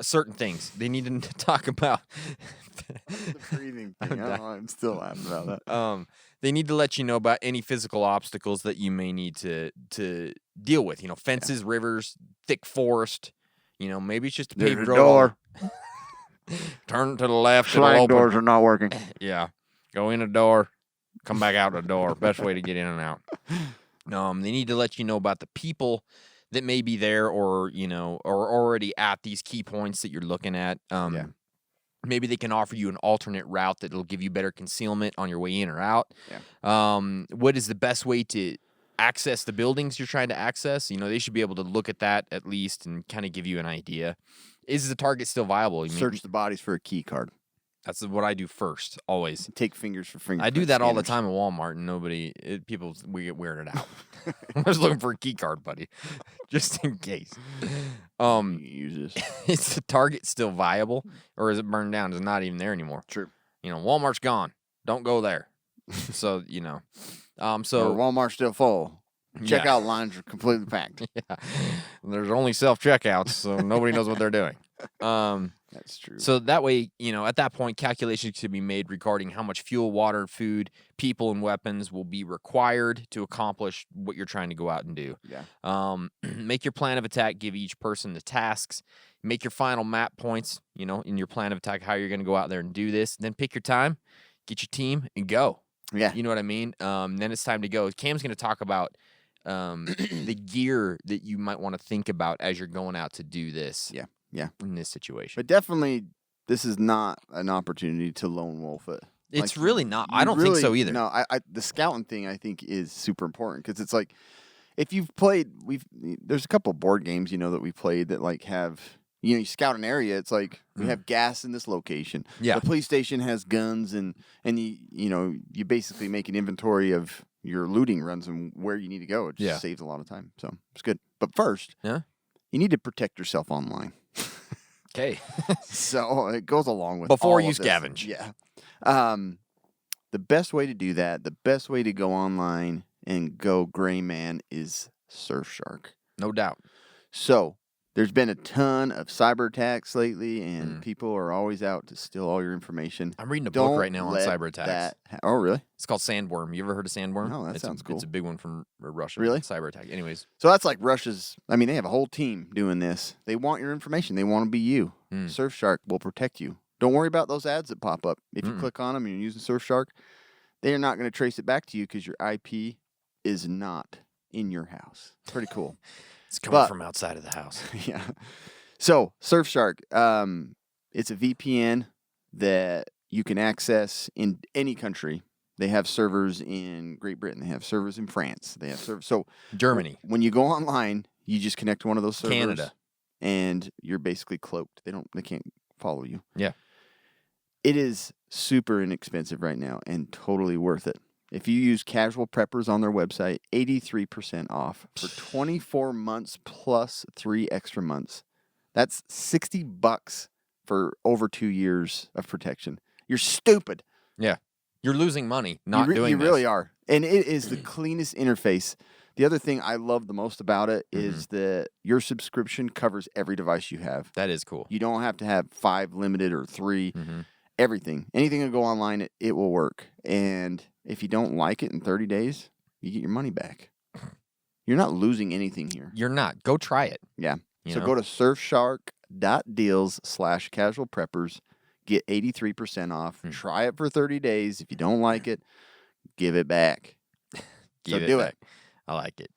certain things. They need to talk about The breathing thing. I don't know, I'm still laughing about that. they need to let you know about any physical obstacles that you may need to deal with. You know, fences, rivers, thick forest. You know, maybe it's just a There's paved a road. door. Turn to the left. It'll Sliding open. doors are not working. Yeah. Go in the door, come back out the door. Best way to get in and out. They need to let you know about the people that may be there or, you know, or already at these key points that you're looking at. Yeah. Maybe they can offer you an alternate route that'll give you better concealment on your way in or out. Yeah. What is the best way to access the buildings you're trying to access? You know, they should be able to look at that at least and kind of give you an idea. Is the target still viable? Search the bodies for a key card. That's what I do first, always. Take fingers for fingerprint I do that all the scanners. time at Walmart, and we get weirded out. I was looking for a key card, buddy, just in case. You use this. Is the Target still viable, or is it burned down? Is it not even there anymore? True. Walmart's gone. Don't go there. So Or Walmart's still full. Yeah. Checkout lines are completely packed. Yeah, there's only self checkouts, so nobody knows what they're doing. That's true. So that way, at that point, calculations can be made regarding how much fuel, water, food, people, and weapons will be required to accomplish what you're trying to go out and do. Yeah. Make your plan of attack, give each person the tasks, make your final map points, in your plan of attack, how you're going to go out there and do this. Then pick your time, get your team, and go. Yeah. You know what I mean? Then it's time to go. Cam's going to talk about the gear that you might want to think about as you're going out to do this. Yeah. Yeah. In this situation. But definitely, this is not an opportunity to lone wolf it. It's really not. I don't think so either. No, the scouting thing I think is super important because it's like if you've played, there's a couple board games that we played that like have you scout an area. It's like we have gas in this location. Yeah. The police station has guns and you basically make an inventory of your looting runs and where you need to go. It just saves a lot of time. So it's good. But first, you need to protect yourself online. Okay. So it goes along with before all you of this. scavenge. Yeah. The best way to do that, the best way to go online and go gray man is Surfshark. No doubt. So there's been a ton of cyber attacks lately, and people are always out to steal all your information. I'm reading a book right now on cyber attacks. Oh, really? It's called Sandworm. You ever heard of Sandworm? Oh, that sounds cool. It's a big one from Russia. Really? Cyber attack. Anyways. So that's like Russia's. I mean, they have a whole team doing this. They want your information. They want to be you. Surfshark will protect you. Don't worry about those ads that pop up. If you click on them and you're using Surfshark, they are not going to trace it back to you because your IP is not in your house. Pretty cool. It's coming from outside of the house. Yeah. So Surfshark, it's a VPN that you can access in any country. They have servers in Great Britain. They have servers in France. They have servers. So Germany. When you go online, you just connect to one of those servers. Canada. And you're basically cloaked. They can't follow you. Yeah. It is super inexpensive right now and totally worth it. If you use Casual Preppers on their website, 83% off for 24 months plus 3 extra months. That's $60 for over 2 years of protection. You're stupid. Yeah. You're losing money not doing You this. really are. And it is the cleanest interface. The other thing I love the most about it is that your subscription covers every device you have. That is cool. You don't have to have 5 limited or 3. Everything. Anything that go online, it will work. And if you don't like it in 30 days, you get your money back. You're not losing anything here. You're not. Go try it. Yeah. Go to surfshark.deals/casualpreppers. Get 83% off. Try it for 30 days. If you don't like it, give it back. Give it do back. I like it.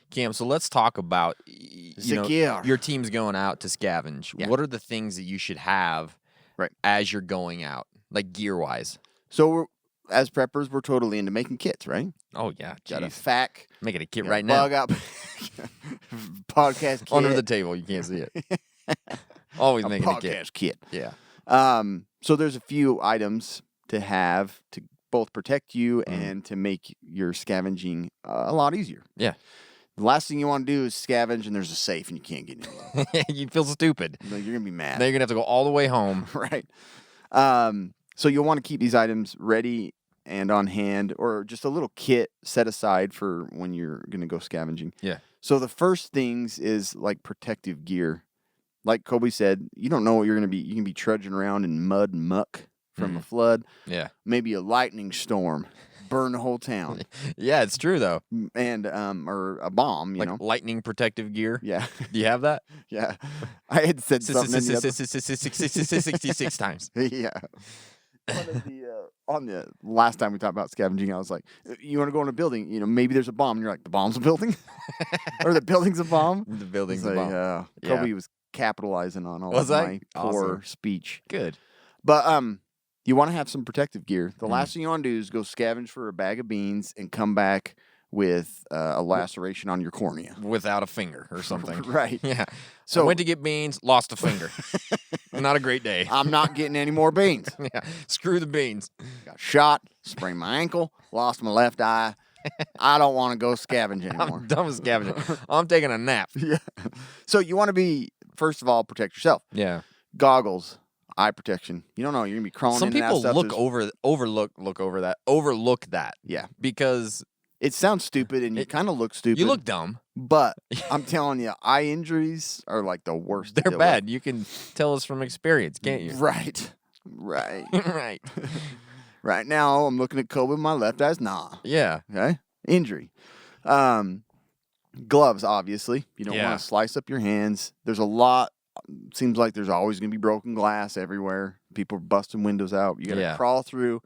Cam, so let's talk about your team's going out to scavenge. Yeah. What are the things that you should have as you're going out, like gear-wise? So as preppers, we're totally into making kits, right? Oh, yeah. Got a FAQ. Making a kit right now. Bug out. Podcast kit. Under the table. You can't see it. Always making a kit. Podcast kit. Yeah. So there's a few items to have to both protect you and to make your scavenging a lot easier. Yeah. The last thing you want to do is scavenge and there's a safe and you can't get in. You feel stupid. You're going to be mad. Now you're going to have to go all the way home. Right. So you'll want to keep these items ready and on hand, or just a little kit set aside for when you're going to go scavenging. Yeah. So the first things is like protective gear. Like Kobe said, you don't know what you're going to be. You can be trudging around in mud and muck from a flood. Yeah. Maybe a lightning storm, burn the whole town. Yeah, it's true though. And or a bomb, you know. Lightning protective gear. Yeah. Do you have that? Yeah. I had said something 66 times. Yeah. On the last time we talked about scavenging, I was like, you want to go in a building, maybe there's a bomb. And you're like, the bomb's a building? Or the building's a bomb? The building's a like, bomb. Kobe was capitalizing on all Was of I? my poor Awesome. speech. Good. But you want to have some protective gear. The last thing you want to do is go scavenge for a bag of beans and come back with a laceration on your cornea. Without a finger or something. Right. Yeah. So I went to get beans, lost a finger. not a great day. I'm not getting any more beans. Yeah, screw the beans. Got shot, sprained my ankle, lost my left eye. I don't want to go scavenge anymore. I'm done with scavenging. I'm taking a nap. Yeah. So you want to be, first of all, protect yourself. Yeah. Goggles, eye protection. You don't know. You're going to be crawling Some in and out of people stuff. overlook that. Yeah. Because It sounds stupid and you kind of look stupid. you look dumb. But I'm telling you, eye injuries are like the worst. to They're deal bad. You can tell us from experience, can't you? with. Right. Right. Right. Right now, I'm looking at Kobe. My left eye's nah. Yeah. Okay. Injury. Gloves, obviously. You don't Yeah. want to slice up your hands. There's a lot. Seems like there's always going to be broken glass everywhere. People are busting windows out. You got to Yeah. crawl through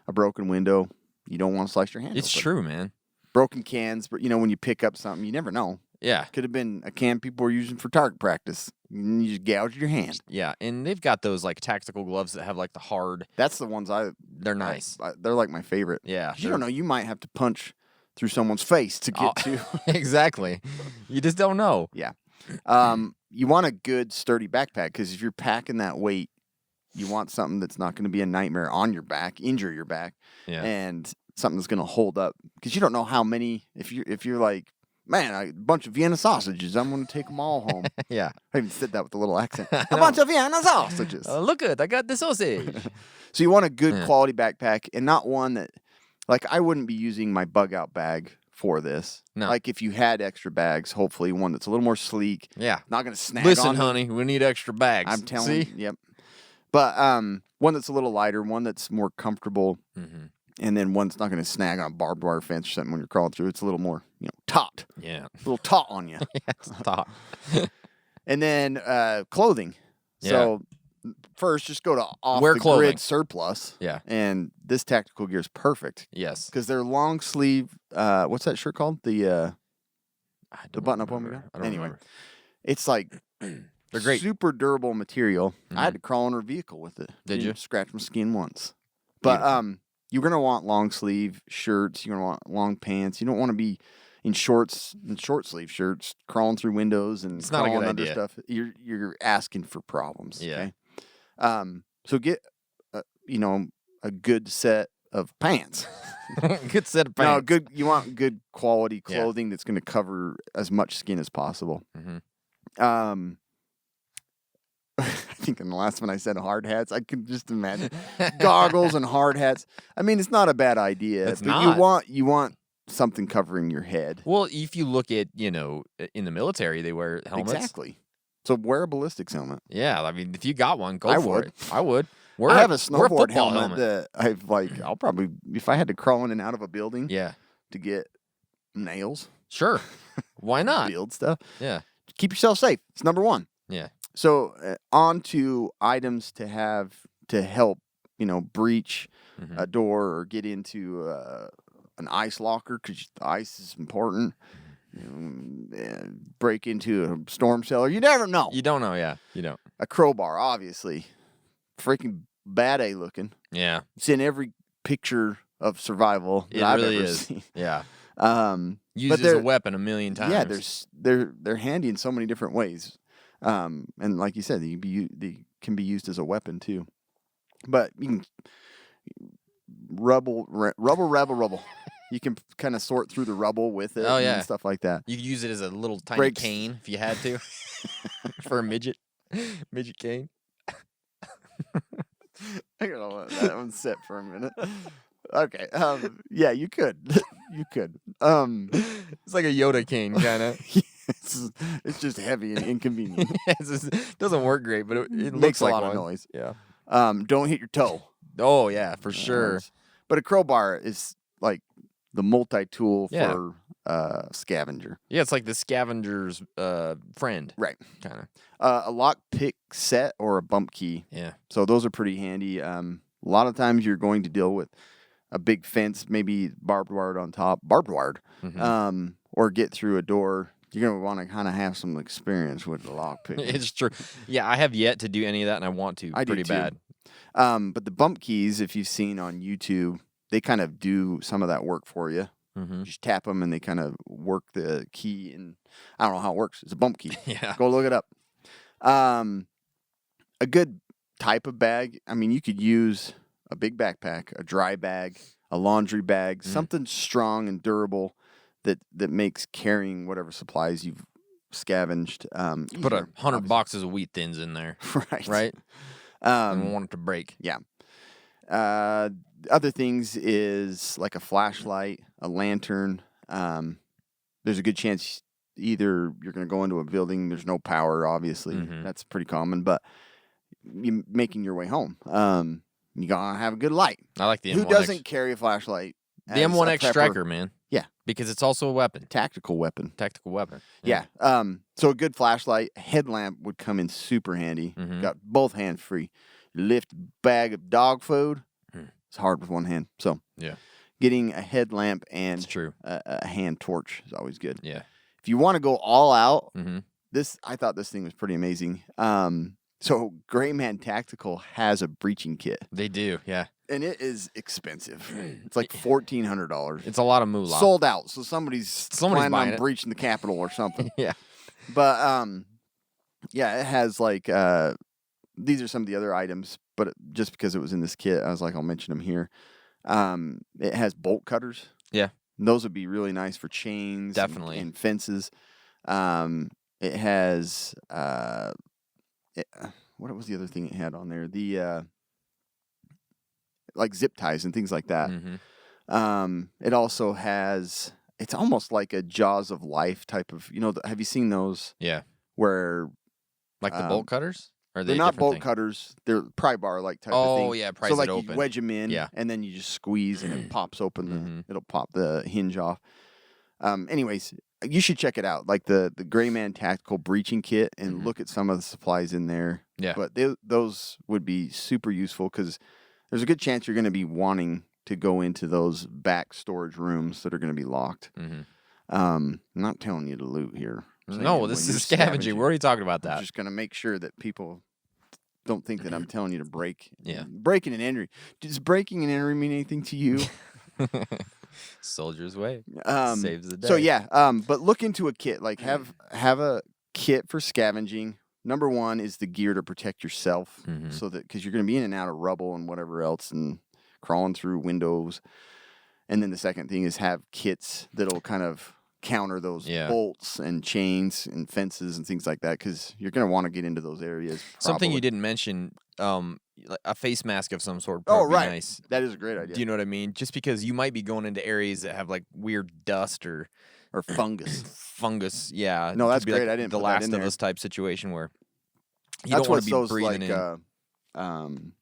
a broken window. You don't want to slice your hand It's open. true, man. Broken cans, but when you pick up something, you never know. Yeah. Could have been a can people were using for target practice. And you just gouge your hand. Yeah. And they've got those like tactical gloves that have like the hard. That's the ones They're nice. they're like my favorite. Yeah. You don't know. You might have to punch through someone's face to get to. Exactly. You just don't know. Yeah. You want a good sturdy backpack because if you're packing that weight, you want something that's not going to be a nightmare on your back, injure your back, Yeah. and something that's going to hold up because you don't know how many. If you're like, man, a bunch of Vienna sausages, I'm going to take them all home. Yeah. I even said that with a little accent. A bunch of Vienna sausages. Look it, I got the sausage. So you want a good quality backpack and not one that, like, I wouldn't be using my bug out bag for this. No. Like if you had extra bags, hopefully one that's a little more sleek. Yeah. Not going to snag Listen, on you. honey, we need extra bags. I'm telling See? you. Yep. But one that's a little lighter, one that's more comfortable, and then one that's not going to snag on a barbed wire fence or something when you're crawling through. It's a little more, taut. Yeah. A little taut on you. It's top. And then clothing. So first, just go to off Wear the clothing. grid surplus. Yeah. And this tactical gear is perfect Yes. because they're long sleeve. What's that shirt called? The button up one we got. I don't Anyway, remember. it's like They're great. super durable material. I had to crawl in a vehicle with it. Did you? Scratch my skin once. But you're gonna want long sleeve shirts. You're gonna want long pants. You don't want to be in shorts and short sleeve shirts crawling through windows and It's not a crawling good under idea. stuff. You're asking for problems. Yeah. Okay? So get a good set of pants. Good set of No, pants. good. You want good quality Yeah. clothing that's going to cover as much skin as possible. Mhm. I think in the last one I said hard hats. I could just imagine goggles and hard hats. I mean, it's not a bad idea. It's but not. You want something covering your head. Well, if you look at, in the military, they wear helmets. Exactly. So wear a ballistics helmet. Yeah, I mean, if you got one, go I for would. it. I would. I have a wear snowboard football helmet that I've I'll probably if I had to crawl in and out of a building Yeah, to get nails, sure. Why not? build stuff. Yeah, Keep yourself safe. It's number one. yeah, So on to items to have to help, breach Mm-hmm. a door or get into an ice locker because the ice is important. Break into a storm cellar. You never know. You don't know, yeah. You don't. A crowbar, obviously. Freaking bad A looking. Yeah, It's in every picture of survival that it I've really ever is. seen. Yeah, but used as a they're- weapon a million times. Yeah, they're handy in so many different ways. And like you said, they can be used as a weapon too. But you can rubble. You can kind of sort through the rubble with it. Oh, yeah. And stuff like that. You could use it as a little tiny Breaks- cane if you had to, for a midget cane. I gotta let that one sit for a minute. Okay. Yeah, you could. You could. It's like a Yoda cane, kind of. It's just heavy and inconvenient. It doesn't work great, but it Makes looks a like lot of one. noise. Yeah. Don't hit your toe. Oh yeah, for sure. But a crowbar is like the multi-tool Yeah. for scavenger. Yeah, it's like the scavenger's friend, Right. kind of. A lock pick set or a bump key. Yeah. So those are pretty handy. A lot of times you're going to deal with a big fence, maybe barbed wired on top, or get through a door. You're going to want to kind of have some experience with the lock pick. It's true. Yeah, I have yet to do any of that, and I want to. I do pretty too. bad. But the bump keys, if you've seen on YouTube, they kind of do some of that work for you. Mm-hmm. You just tap them and they kind of work the key. And I don't know how it works. It's a bump key. Yeah. Go look it up. a good type of bag. I mean, you could use a big backpack, a dry bag, a laundry bag, something strong and durable that makes carrying whatever supplies you've scavenged. Put easier, 100 boxes of wheat thins in there, right? right? I don't want it to break. Yeah. Other things is like a flashlight, a lantern. There's a good chance either you're going to go into a building, there's no power, obviously. That's pretty common, but you making your way home. You got to have a good light. I like the M1 Who doesn't carry a flashlight? The as M1X a prepper? striker, man. Yeah. Because it's also a weapon. Tactical weapon. Tactical weapon. Yeah. So a good flashlight, a headlamp would come in super handy. Got both hands free. Lift a bag of dog food. It's hard with one hand. So Yeah. getting a headlamp and It's true. a hand torch is always good. Yeah. If you want to go all out, I thought this thing was pretty amazing. So Gray Man Tactical has a breaching kit, They do. Yeah. and it is expensive. It's like $1,400. It's a lot of moolah. Sold out, so somebody's planning buying on it. breaching the Capitol or something. Yeah. But yeah, it has like these are some of the other items, but just because it was in this kit, I was like, I'll mention them here. It has bolt cutters. Yeah. And those would be really nice for chains, Definitely. and fences. It has what was the other thing it had on there? The like zip ties and things like that. It also has. It's almost like a Jaws of Life type of. Have you seen those? Yeah. Where Like the bolt cutters? Or are they they're not different bolt thing? cutters. They're pry bar like type of thing. Oh, yeah, pries so it like open. you wedge them in, Yeah. and then you just squeeze, and it pops open. It'll pop the hinge off. Anyways, you should check it out, like the Gray Man Tactical Breaching Kit, and look at some of the supplies in there. Yeah. But those would be super useful because there's a good chance you're going to be wanting to go into those back storage rooms that are going to be locked. I'm not telling you to loot here. I'm saying No, when this you're is scavenging. We're already talking about I'm that. just going to make sure that people don't think that I'm telling you to break. Yeah. Breaking and entering. Does breaking and entering mean anything to you? Soldier's way. Saves the day. So yeah, but look into a kit. Like have a kit for scavenging. Number one is the gear to protect yourself, so that because you're going to be in and out of rubble and whatever else, and crawling through windows. And then the second thing is have kits that'll kind of counter those bolts and chains and fences and things like that, because you're going to want to get into those areas. Something you probably. didn't mention, a face mask of some sort. Oh, Would be right. Nice. That is a great idea. Do you know what I mean? Just because you might be going into areas that have like weird dust or fungus? Fungus, yeah. No, It that's could be great. Like I didn't the put that Last in of there. Us type situation where you That's don't want what to be those breathing like in.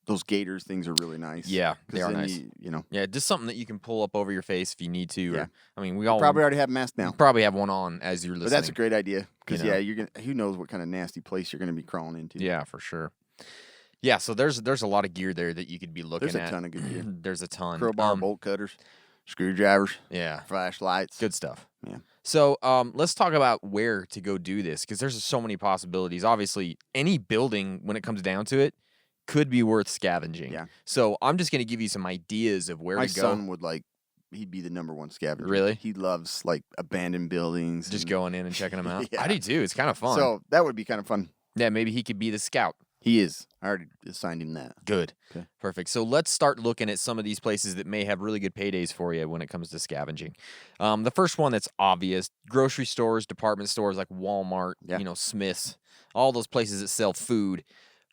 those gators things are really nice. Yeah, they 'Cause are then nice. You know, Yeah, just something that you can pull up over your face if you need to. Yeah. Or, I mean, we all probably already have masks now. probably have one on as you're listening. But that's a great idea because You know? you're gonna. Who knows what kind of nasty place you're gonna be crawling into? Yeah, for sure. Yeah, so there's a lot of gear there that you could be looking There's a at. ton of good gear. There's a ton. Crowbar, bolt cutters, screwdrivers, Yeah, flashlights. good stuff. Yeah. So let's talk about where to go do this, because there's so many possibilities. Obviously, any building, when it comes down to it, could be worth scavenging. Yeah. So I'm just going to give you some ideas of where My to go. son would he'd be the #1 scavenger. Really? He loves like abandoned buildings. Just and- going in and checking them out. Yeah. I do too. It's kind of fun. So that would be kind of fun. yeah, maybe he could be the scout. He is. I already assigned him that. Good. Okay. Perfect. So let's start looking at some of these places that may have really good paydays for you when it comes to scavenging. The first one that's obvious, grocery stores, department stores like Walmart, Yeah. Smith's, all those places that sell food.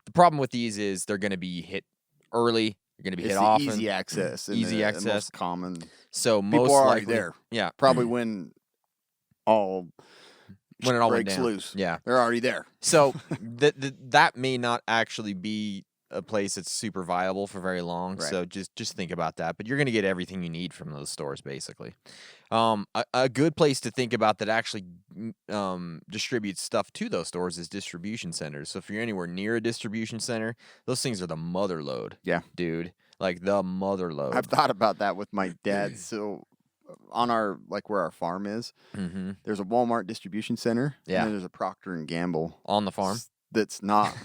The problem with these is they're going to be hit early. They're going to be It's hit the often. easy access. And Easy the access. most common. So People most are already likely, there. Yeah. Probably when all When it all went breaks down. loose. Yeah. They're already there. So that may not actually be a place that's super viable for very long. Right. So just think about that. But you're going to get everything you need from those stores, basically. A good place to think about that actually distributes stuff to those stores is distribution centers. So if you're anywhere near a distribution center, those things are the mother load. Yeah. Dude. Like the mother load. I've thought about that with my dad. So on our where our farm is, there's a Walmart distribution center. Yeah. And then there's a Procter and Gamble on the farm. That's not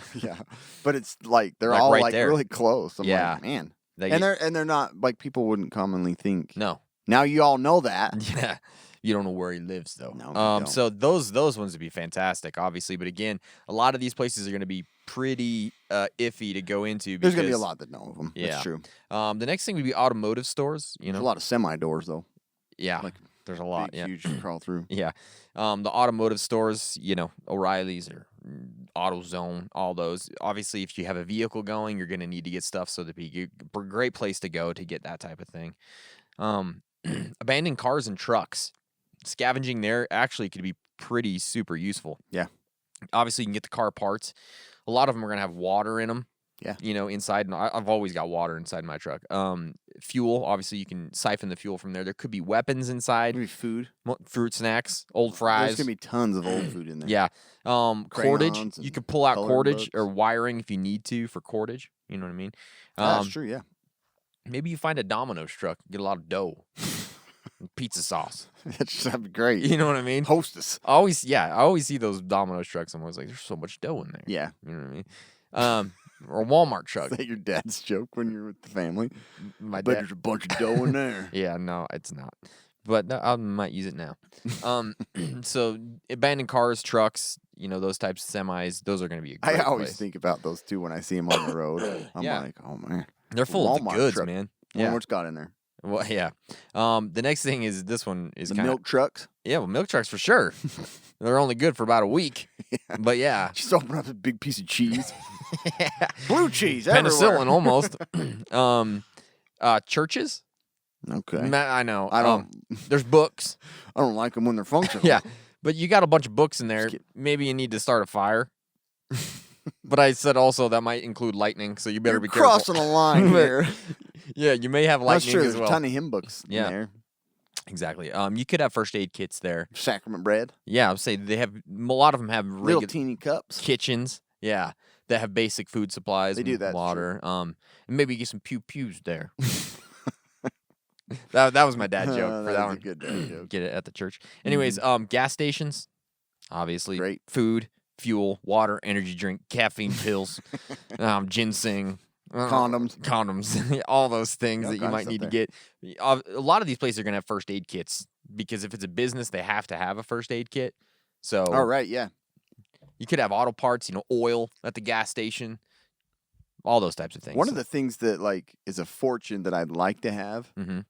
but it's like they're Like all right like there. really close. I'm Yeah. like, man. They And get- they're not like people wouldn't commonly think. no. Now you all know that. Yeah. You don't know where he lives though. No, we don't. So those ones would be fantastic, obviously. But again, a lot of these places are going to be pretty iffy to go into. There's going to be a because- lot that know of them. Yeah. That's true. The next thing would be automotive stores. You There's know, a lot of semi-doors, though. yeah, like there's a lot. Big, Yeah, huge crawl through. yeah. The automotive stores, you know, O'Reilly's or AutoZone, all those. Obviously, if you have a vehicle going, you're going to need to get stuff, so that'd be a great place to go to get that type of thing. Abandoned cars and trucks. Scavenging there actually could be pretty super useful. Yeah. Obviously, you can get the car parts. A lot of them are going to have water in them. Yeah. You know, inside. And I've always got water inside my truck. Fuel, obviously, you can siphon the fuel from there. There could be weapons inside. Maybe food. Fruit snacks, old There's fries. going to be tons of old food in there. Yeah. Cordage. Crayons You and could pull out coloring cordage or books. wiring if you need to for cordage. You know what I mean? That's true, yeah. Maybe you find a Domino's truck, get a lot of dough, and pizza sauce. That'd be great. You know what I mean? Hostess. I always see those Domino's trucks. I'm always like, there's so much dough in there. Yeah. You know what I mean? Or a Walmart truck. Is that your dad's joke when you're with the family? My But dad. there's a bunch of dough in there. Yeah, no, it's not. But I might use it now. So abandoned cars, trucks, you know, those types of semis, those are going to be a great I always place. think about those too when I see them on the road. I'm Yeah. like, oh man, They're full of the Walmart goods, truck. man. Wonder Yeah. what's got in there. Well, yeah. The next thing is this one is The kind of milk trucks. yeah, well, milk trucks for sure. They're only good for about a week. But yeah, Just open up a big piece of cheese. Blue cheese. penicillin everywhere. almost. Churches. Okay. I know. I don't. There's books. I don't like them when they're functional. Yeah, but you got a bunch of books in there. Just Maybe you need to start a fire. But I said also that might include lightning, so you better You're be careful. crossing a line here. Yeah, you may have That's lightning true. as There's well. a ton of hymn books Yeah. in there. Exactly. You could have first aid kits there. Sacrament bread. Yeah, I would say they have a lot of them have Little regular teeny cups. kitchens. Yeah, that have basic food supplies. They do, and that's true. water. And maybe get some pews there. that was my dad joke for that was one. a good dad joke. Get it at the church. Anyways, gas stations, obviously, Great. food, fuel, water, energy drink, caffeine pills, ginseng. Condoms, all those things Yeah, all that you kinds of might stuff need to there. get. A lot of these places are going to have first aid kits because if it's a business, they have to have a first aid kit. So All right. Yeah. you could have auto parts, you know, oil at the gas station, all those types of things. One of the things that like is a fortune that I'd like to have Mhm.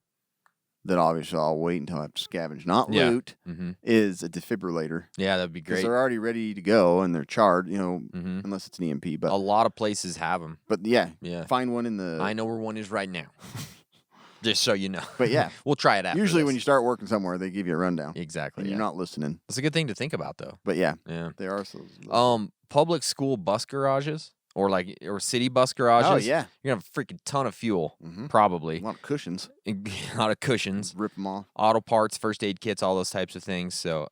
that obviously I'll wait until I have to scavenge, not Yeah. loot, Mhm. is a defibrillator. Yeah, that'd be Because great. they're already ready to go and they're charged, you know, Mhm. unless it's an EMP. A But lot of places have them. yeah, Yeah. find one in the. I know where one is right now. Just so you know. But yeah, We'll try it out. usually when you start working somewhere, they give you a rundown. exactly, And yeah. you're not listening. It's a good thing to think about, though. But yeah, Yeah. they are so. Public school bus garages or city bus garages. Oh yeah, You're gonna have a freaking ton of fuel, Mhm. probably. a lot of cushions. A lot of cushions, Rip them off. auto parts, first aid kits, all those types of things. So,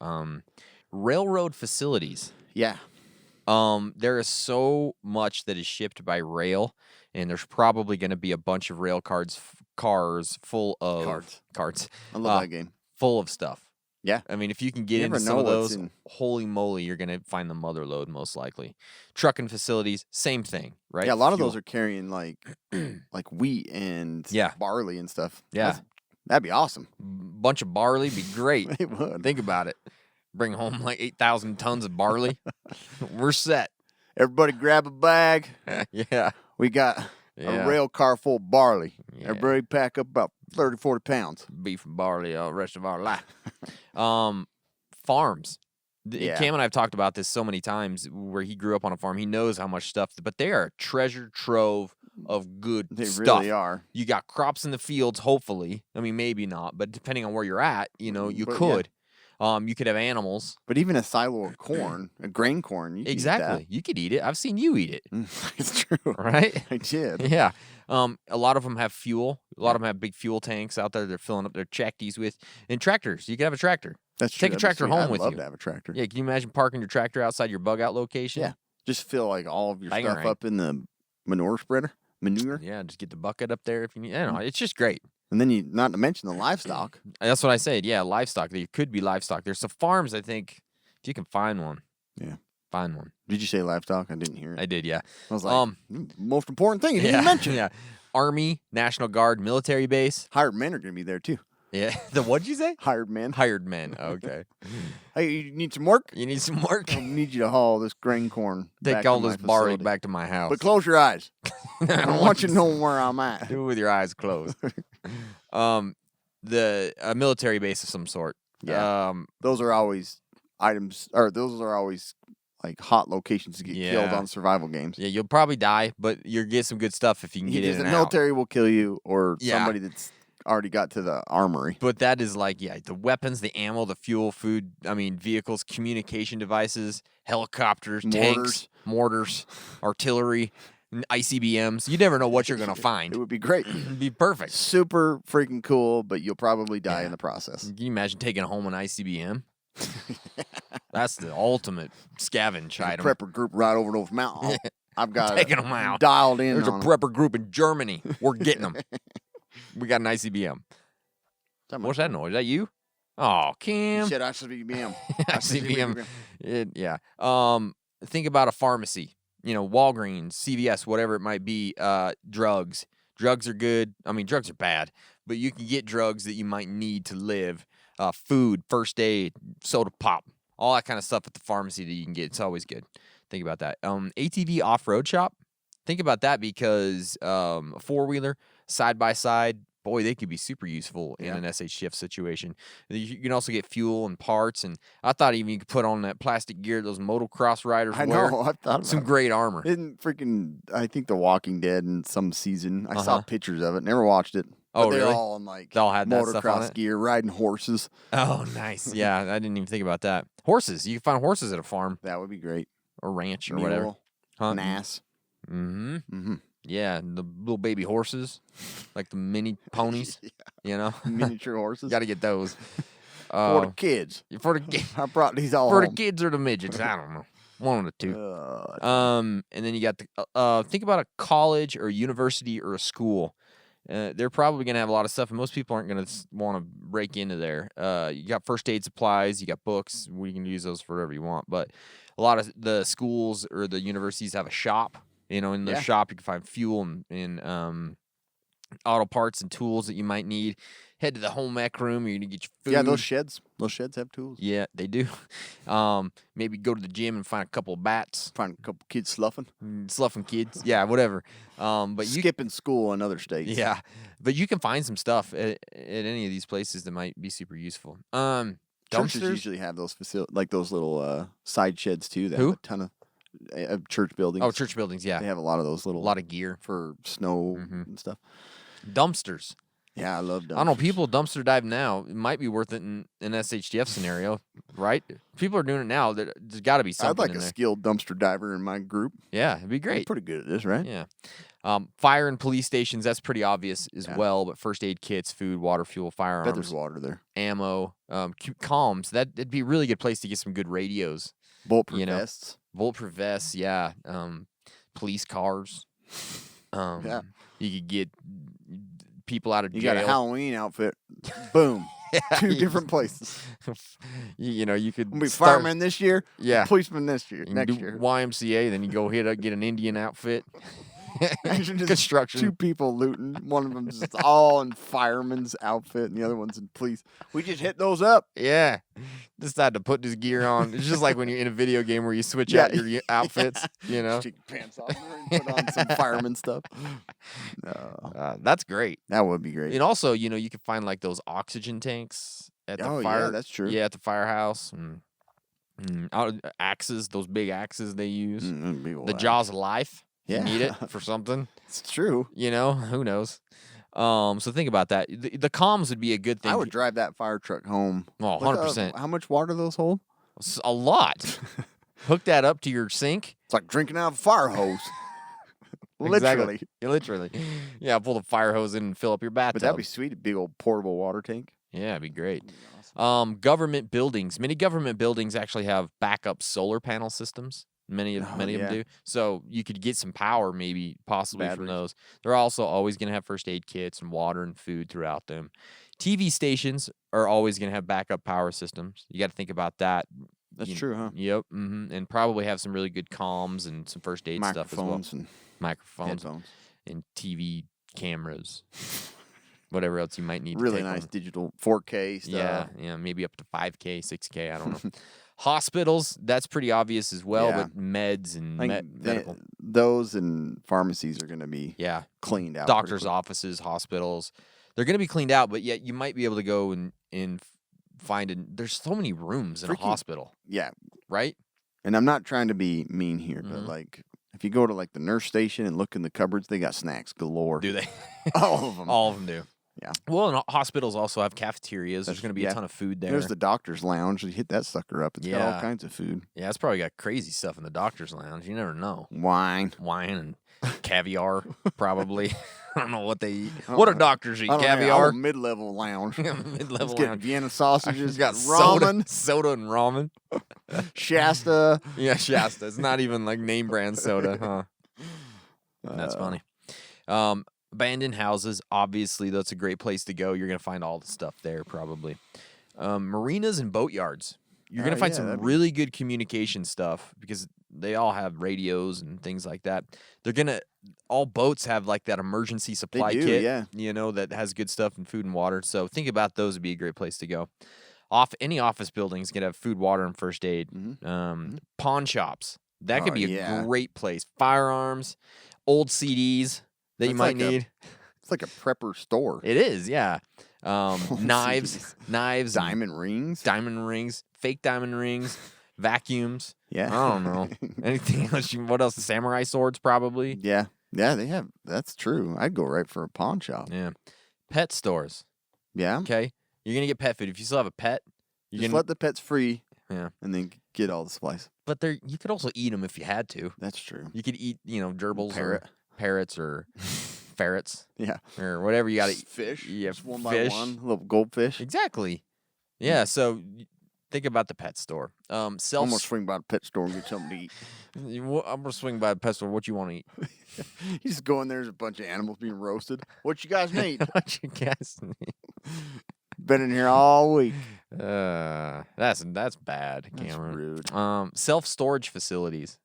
railroad facilities. Yeah, There is so much that is shipped by rail, and there's probably going to be a bunch of cars full of carts, I love that game. full of stuff. Yeah. I mean, if you can get You into never some of know what's those, in- holy moly, you're going to find the mother lode most likely. Trucking facilities, same thing, right? Yeah, a lot of Fuel. those are carrying like wheat and Yeah. barley and stuff. Yeah. That'd be awesome. Bunch of barley be great. It would. Think about it. Bring home like 8,000 tons of barley. We're set. Everybody grab a bag. Yeah. We got Yeah. a rail car full of barley. Yeah. Everybody pack up about 30, 40 pounds. Beef and barley all the rest of our life. Farms. Yeah. Cam and I have talked about this so many times where he grew up on a farm. He knows how much stuff, but they are a treasure trove of good They stuff. really are. You got crops in the fields, hopefully. I mean, maybe not, but depending on where you're at, you know, you But, yeah. could. You could have animals. But even a silo of corn, a grain corn, you can eat Exactly. You could eat it. I've seen you eat it, that. It's true. right? I did. Yeah. A lot of them have fuel. A lot of them have big fuel tanks out there they're filling up their chackies with. And tractors. You could have a tractor. That's true. Take a That'd be tractor sweet. home I'd with love you. to have a tractor. Yeah, can you imagine parking your tractor outside your bug out location? Yeah. Just fill like all of your stuff Bangarang. up in the manure spreader. Manure. Yeah, just get the bucket up there if you need. I don't know. It's just great. And then you, not to mention the livestock. That's what I said. Yeah, livestock. There could be livestock. There's some farms, I think, if you can find one. Yeah. Find one. Did you say livestock? I didn't hear it. I did, yeah. I was like, most important thing you didn't Yeah, even mention. yeah. Army, National Guard, military base. Hired men are going to be there too. Yeah. The what'd you say? Hired man. Hired men. Okay. Hey, you need some work? You need some work? I need you to haul this grain corn. Take back all to my this barley facility. back to my house. But close your eyes. I I don't want you to know where I'm at. do it with your eyes closed. A military base of some sort. Yeah. Those are always items, or those are always like hot locations to get killed Yeah. on survival games. Yeah, you'll probably die, but you'll get some good stuff if you can get Either in the and military will kill you, or Yeah. somebody that's already got to the armory. But that is like, yeah, the weapons, the ammo, the fuel, food, vehicles, communication devices, helicopters, tanks, mortars, artillery, ICBMs. You never know what you're going to find. It would be great. It'd be perfect. Super freaking cool, but you'll probably die in the process. Can you imagine taking home an ICBM? That's the ultimate scavenge There's a item. prepper group right over those mountains. I've got Taking 'em out. dialed in. There's a on 'em. prepper group in Germany. We're getting them. We got an ICBM. What's that noise? Is that you? Oh, Kim. Shit, ICBM. ICBM. Yeah. Think about a pharmacy. Walgreens, CVS, whatever it might be. Drugs. Drugs are good. Drugs are bad, but you can get drugs that you might need to live. Food, first aid, soda pop, all that kind of stuff at the pharmacy that you can get. It's always good. Think about that. ATV off-road shop. Think about that because a four-wheeler, side-by-side, boy, they could be super useful in an SHTF situation. You can also get fuel and parts, and I thought even you could put on that plastic gear those motocross riders I wear. know. I've thought Some about great armor. Isn't freaking, I think The Walking Dead in some season. I saw Uh-huh. pictures of it. Never watched it. Oh, But they're really? all in like They all had that stuff on motocross it? gear, riding horses. Oh, nice. Yeah, I didn't even think about that. Horses. You can find horses at a farm That would be great. or ranch or Mule, whatever. Huh? An ass. Mm-hmm. Mm-hmm. Yeah, the little baby horses, like the mini ponies. Miniature horses. Got to get those. For the kids. For the I brought these all for the home. kids or the midgets. I don't know. One of the two. And then you got the think about a college or a university or a school. They're probably going to have a lot of stuff, and most people aren't going to want to break into there. You got first aid supplies, you got books. We can use those for whatever you want. But a lot of the schools or the universities have a shop. In the shop, you can find fuel and auto parts and tools that you might need. Head to the home ec room. You're going to get your food. Yeah, those sheds. Those sheds have tools. Yeah, they do. Maybe go to the gym and find a couple of bats. Find a couple kids sloughing. Sloughing kids. Yeah, whatever. But you Skipping school in other states. Yeah, but you can find some stuff at any of these places that might be super useful. Churches Dumpsters. usually have those like those little side sheds too. That Who? have a ton of church buildings. Oh, church buildings. Yeah, They have a lot of those a little lot of gear. for snow and stuff. Dumpsters. Yeah, I love dumpsters. I don't know. People dumpster dive now. It might be worth it in an SHTF scenario, right? People are doing it now. There's got to be something I'd like in a there. skilled dumpster diver in my group. Yeah, it'd be I'm great. pretty good at this, right? Yeah. Fire and police stations, that's pretty obvious as Yeah. well, but first aid kits, food, water, fuel, Bet firearms, there's water there. ammo, comms. That'd be a really good place to get some good radios. Bulletproof know. vests. Bulletproof vests, yeah. Police cars. Yeah. You could get people out of You jail. got a Halloween outfit. Boom. Two different places. You could I'm gonna be start- fireman this year. Yeah. Policeman this year. You can Next do year. YMCA, then you go get an Indian outfit. Imagine just Construction. Two people looting. One of them's just all in fireman's outfit, and the other one's in police. We just hit those up. Yeah. Decide to put this gear on. It's just like when you're in a video game where you switch Yeah. out your outfits, Just take your pants off and put on some fireman stuff. No, That's great. that would be great. And also, you can find like those oxygen tanks at the Oh, yeah, fire. that's true. Yeah, at the firehouse. Axes, those big axes they use. That'd be The wild. Jaws of life. You need it Yeah. for something. It's true. Who knows? So think about that. The comms would be a good thing. I would drive that fire truck home. Oh, Look 100%. up how much water those hold? A lot. Hook that up to your sink. It's like drinking out of a fire hose. Literally. Exactly. Yeah, literally. Yeah, pull the fire hose in and fill up your bathtub. But that'd be sweet, a big old portable water tank. Yeah, it'd be great. Government buildings. Many government buildings actually have backup solar panel systems. Many of them yeah. do. So you could get some power, maybe possibly from Batteries. those. They're also always going to have first aid kits and water and food throughout them. TV stations are always going to have backup power systems. You got to think about that. That's true, huh? Yep. And probably have some really good comms and some first aid stuff as well. Microphones and Microphones headphones. and TV cameras. whatever else you might need. Really to take nice on. digital 4K stuff. Yeah, maybe up to 5K, 6K. I don't know. Hospitals, that's pretty obvious as well. Yeah. But meds and I think medical, those and pharmacies are going to be yeah, cleaned out. doctors' pretty quick. offices, hospitals, they're going to be cleaned out. But yet you might be able to go and find there's so many rooms in a Freaking- hospital, Yeah. right? And I'm not trying to be mean here, but Mhm. like if you go to like the nurse station and look in the cupboards, they got snacks galore. Do they? All of them. All of them do. Yeah. Well, and hospitals also have cafeterias. There's That's- going to be yeah. a ton of food there. There's the doctor's lounge. You hit that sucker up. It's got Yeah. all kinds of food. Yeah, it's probably got crazy stuff in the doctor's lounge. You never know. Wine. Wine and caviar, probably. I don't know what they eat. I What do don't- doctors eat? I don't know, Caviar? mid-level lounge. Mid-level Let's get lounge. Vienna sausages. Got ramen. soda and ramen. Shasta. Yeah, Shasta. It's not even like name brand soda, huh? That's funny. Abandoned houses, obviously, that's a great place to go. You're going to find all the stuff there, probably. Marinas and boatyards. You're going to find some really good communication stuff because they all have radios and things like that. All boats have like that emergency supply do, kit, yeah. that has good stuff and food and water. So think about those would be a great place to go. Any office buildings can have food, water, and first aid. Pawn shops. That could be a great place. Firearms, old CDs that you That's might like need. It's like a prepper store. It is, yeah. Knives, Diamond rings. diamond rings, fake diamond rings, vacuums. Yeah. I don't know. Anything else? What else? The samurai swords, probably. Yeah. Yeah, they have. That's true. I'd go right for a pawn shop. Yeah. Pet stores. Yeah. Okay. You're going to get pet food. If you still have a pet, you're Just going let the pets free. Yeah. And then get all the supplies. But you could also eat them if you had to. That's true. You could eat, gerbils Parrot. or parrots or ferrets Yeah. or whatever you got to eat. Fish. Yeah, Just one fish. by one. Little goldfish. Exactly. Yeah, so think about the pet store. I'm going to swing by the pet store and get something to eat. I'm going to swing by the pet store. What you want to eat? You just go in there, there's a bunch of animals being roasted. What you guys need? What you guys need? Been in here all week. That's bad, That's Cameron. rude. Self-storage facilities.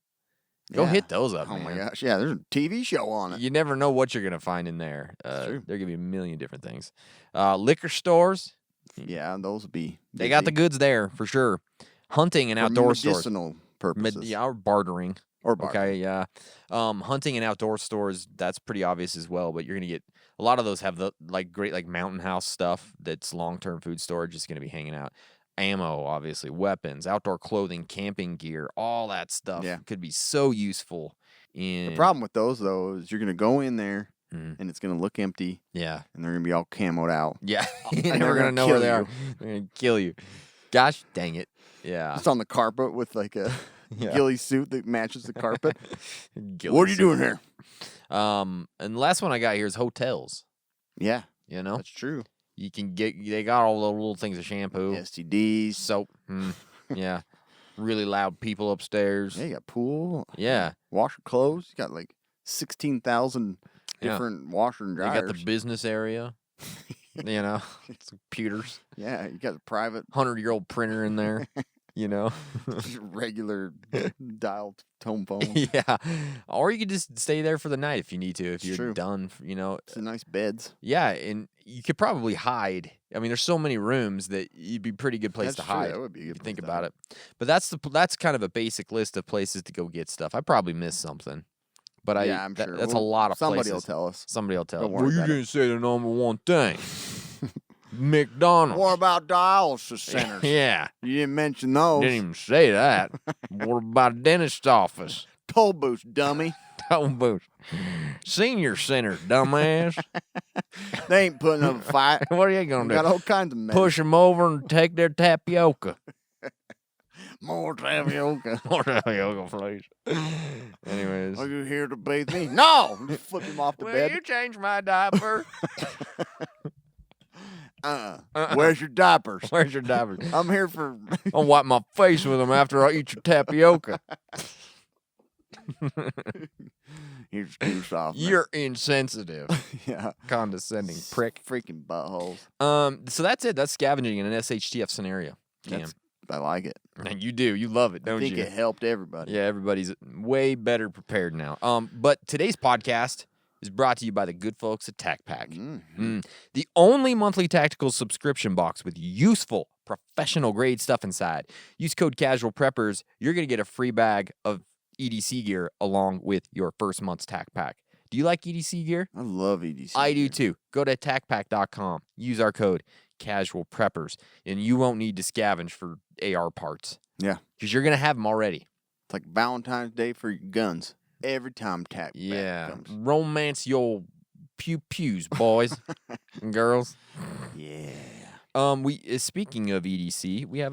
Go Yeah. hit those up, Oh man. my gosh. Yeah, there's a TV show on it. You never know what you're going to find in there. true. There could be a million different things. Liquor stores. Yeah, those would be. They got the goods there for sure. Hunting and outdoor stores. Medicinal purposes. Or bartering. Or bartering. Okay, yeah. Hunting and outdoor stores, that's pretty obvious as well, but you're going to get a lot of those have the great mountain house stuff that's long-term food storage is going to be hanging out. Ammo, obviously, weapons, outdoor clothing, camping gear, all that stuff could be so useful. The problem with those, though, is you're going to go in there Mhm. and it's going to look empty Yeah. and they're going to be all camoed out. Yeah. And You're they're never going to gonna know where kill they are. you. They're going to kill you. Gosh dang it. Yeah. Just on the carpet with like a Yeah. ghillie suit that matches the carpet. Ghillie What are you suit. doing here? And the last one I got here is hotels. Yeah, You know? that's true. You can they got all the little things of shampoo, STDs. soap. Yeah. Really loud people upstairs. Yeah, you got pool. Yeah. Wash your clothes. You got like 16,000 Yeah. different washer and They dryers. got the business area. It's computers. Yeah, you got the private 100-year-old printer in there. just regular dial tone phone. Yeah. Or you could just stay there for the night if you need to, if It's you're true. done, It's the nice beds. Yeah, and you could probably hide. I mean, there's so many rooms that you'd be a pretty good place That's to true. hide. That would be a good if you think place to about hide. it. But that's kind of a basic list of places to go get stuff. I probably missed something. But I'm sure. that's a Well, lot of somebody places. will tell us. Somebody will tell. Don't Well, worry you about it. didn't say the number one thing. McDonald's. What about dialysis centers? Yeah. You didn't mention those. Didn't even say that. What about a dentist office? Toll booths, dummy. Toll booth. Senior center, dumbass. They ain't putting up a fight. What are you We going to got do? all kinds of meds. Push them over and take their tapioca. More tapioca. More tapioca, please. Anyways. Are you here to bathe me? No! Just flip him off the Will bed. you change my diaper? Where's your diapers? Where's your diaper? I'm here for. I'll wipe my face with them after I eat your tapioca. You're just too soft. man. You're insensitive. Yeah. Condescending prick. Freaking buttholes. So that's it. That's scavenging in an SHTF scenario. Cam. I like it. And you do. You love it, I don't think you? it helped everybody. Yeah, everybody's way better prepared now. But today's podcast, is brought to you by the good folks at TacPack. The only monthly tactical subscription box with useful, professional-grade stuff inside. Use code CasualPreppers. You're going to get a free bag of EDC gear along with your first month's TacPack. Do you like EDC gear? I love EDC. I do gear. too. Go to TacPack.com. Use our code CasualPreppers, and you won't need to scavenge for AR parts Yeah. because you're going to have them already. It's like Valentine's Day for your guns. Every time Tac Yeah. comes. Romance your pews, boys and girls. Yeah. Speaking of EDC, we have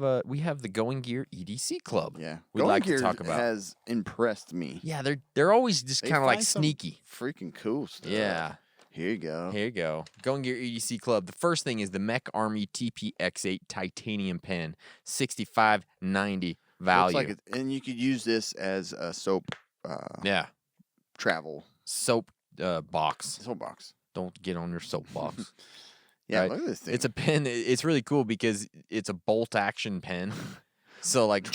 the Going Gear EDC Club. Yeah. We'd Going like Gear to talk about. has impressed me. Yeah, they're always just They kind of like find some sneaky. Freaking cool stuff. Yeah. Here you go. Here you go. Going Gear EDC Club. The first thing is the Mech Army TPX8 titanium pen, $65.90 value. Looks like and you could use this as a soap yeah. travel Soap box. soap box. Don't get on your soapbox. Yeah, Right. look at this thing. It's a pen. It's really cool because it's a bolt action pen. So like,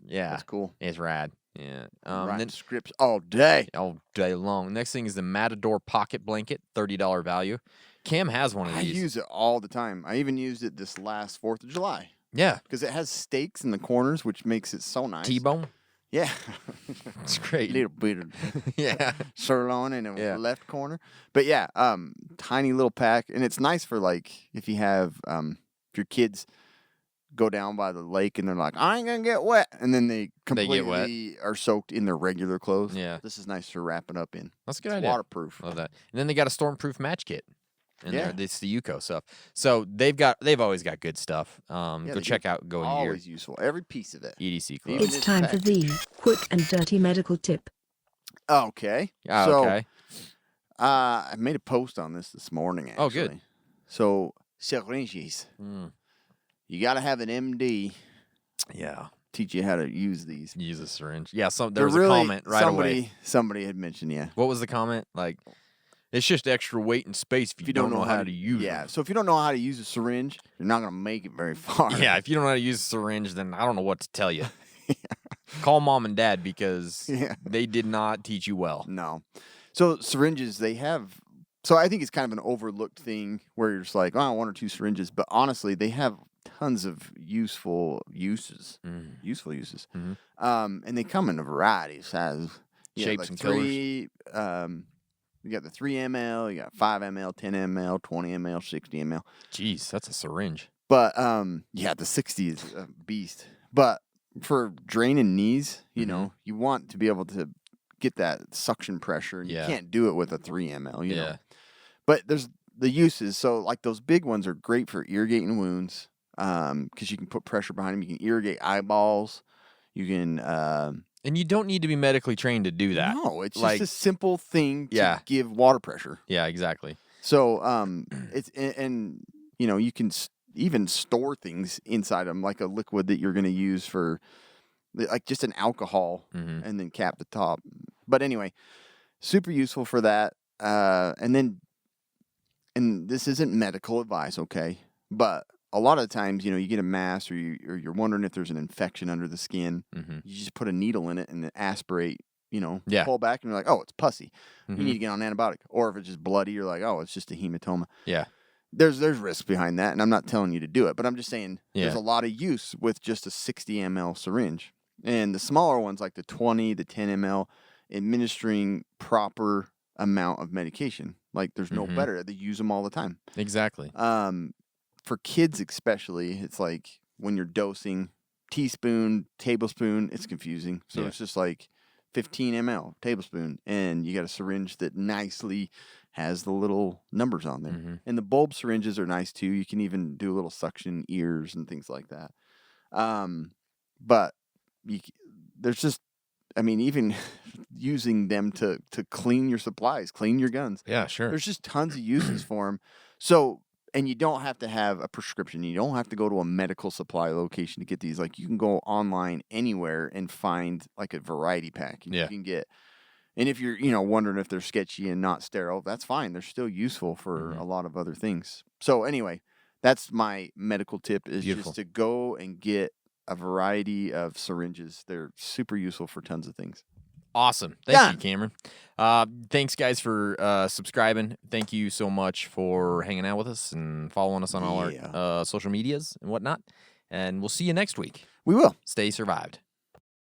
yeah, That's cool. it's rad. Yeah. Writing Then scripts all day. all day long. Next thing is the Matador pocket blanket, $30 value. Cam has one of I these. use it all the time. I even used it this last 4th of July Yeah. because it has stakes in the corners, which makes it so nice. T-bone. Yeah. It's great. Little bit of Yeah. sirloin in the Yeah. left corner. But yeah, tiny little pack. And it's nice for like if you have if your kids go down by the lake and they're like, I ain't gonna get wet, and then they completely get wet. are soaked in their regular clothes. Yeah. This is nice to wrap it up in. That's a good It's idea. waterproof. Love that. And then they got a stormproof match kit. And Yeah. it's the Yuko stuff. So they've always got good stuff. Yeah, Go they check do. out Going Gear Always useful. Every piece of it. EDC Club. Even It's this time for pack. the quick and dirty medical tip. Okay. Ah, So, okay. I made a post on this morning, actually. Oh, good. So, syringes. Mm. You got to have an MD Yeah. teach you how to use these. Use a syringe. Yeah. There They're was a really- comment right away. Somebody had mentioned, yeah. What was the comment? Like, it's just extra weight and space if you don't know how to use Yeah, it. so if you don't know how to use a syringe, you're not going to make it very far. Yeah, if you don't know how to use a syringe, then I don't know what to tell you. Call mom and dad because Yeah. they did not teach you well. No. So syringes, they have. So I think it's kind of an overlooked thing where you're just like, oh, 1 or 2 syringes. But honestly, they have tons of useful uses. Useful uses. And they come in a variety of sizes. You got, Shapes and colors. You got the 3 ml, you got 5 ml, 10 ml, 20 ml, 60 ml. Jeez, that's a syringe. But yeah, the 60 is a beast. But for draining knees, you know, you want to be able to get that suction pressure, and Yeah. you can't do it with a 3 ml. You know. Yeah. But there's the uses. So like those big ones are great for irrigating wounds, because you can put pressure behind them. You can irrigate eyeballs. You can. And you don't need to be medically trained to do that. No, it's Like- just a simple thing to Yeah. give water pressure. Yeah, exactly. So it's and you know you can even store things inside them like a liquid that you're going to use for like just an alcohol and then cap the top. But anyway, super useful for that. And this isn't medical advice, okay? But a lot of the times, you know, you get a mass or you're wondering if there's an infection under the skin. You just put a needle in it and then aspirate, you know, Yeah. pull back and you're like, oh, it's pussy. You need to get on antibiotic. Or if it's just bloody, you're like, oh, it's just a hematoma. Yeah. There's risk behind that, and I'm not telling you to do it, but I'm just saying there's Yeah. a lot of use with just a 60 ml syringe. And the smaller ones, like the 20, the 10 ml, administering proper amount of medication. Like there's no better. They use them all the time. Exactly. For kids especially, it's like when you're dosing, teaspoon, tablespoon, it's confusing. So Yeah. it's just like 15 ml, tablespoon, and you got a syringe that nicely has the little numbers on there. And the bulb syringes are nice too. You can even do a little suction ears and things like that. But there's just, I mean, even using them to clean your supplies, clean your guns. Yeah, sure. There's just tons of uses for them. So, and you don't have to have a prescription. You don't have to go to a medical supply location to get these. Like you can go online anywhere and find like a variety pack. And Yeah. You can get, and if you're, you know, wondering if they're sketchy and not sterile, that's fine. They're still useful for a lot of other things. So anyway, that's my medical tip is Beautiful. just to go and get a variety of syringes. They're super useful for tons of things. Awesome. Thank Done. you, Cameron. Thanks, guys, for subscribing. Thank you so much for hanging out with us and following us on all our social medias and whatnot. And we'll see you next week. We will. Stay survived.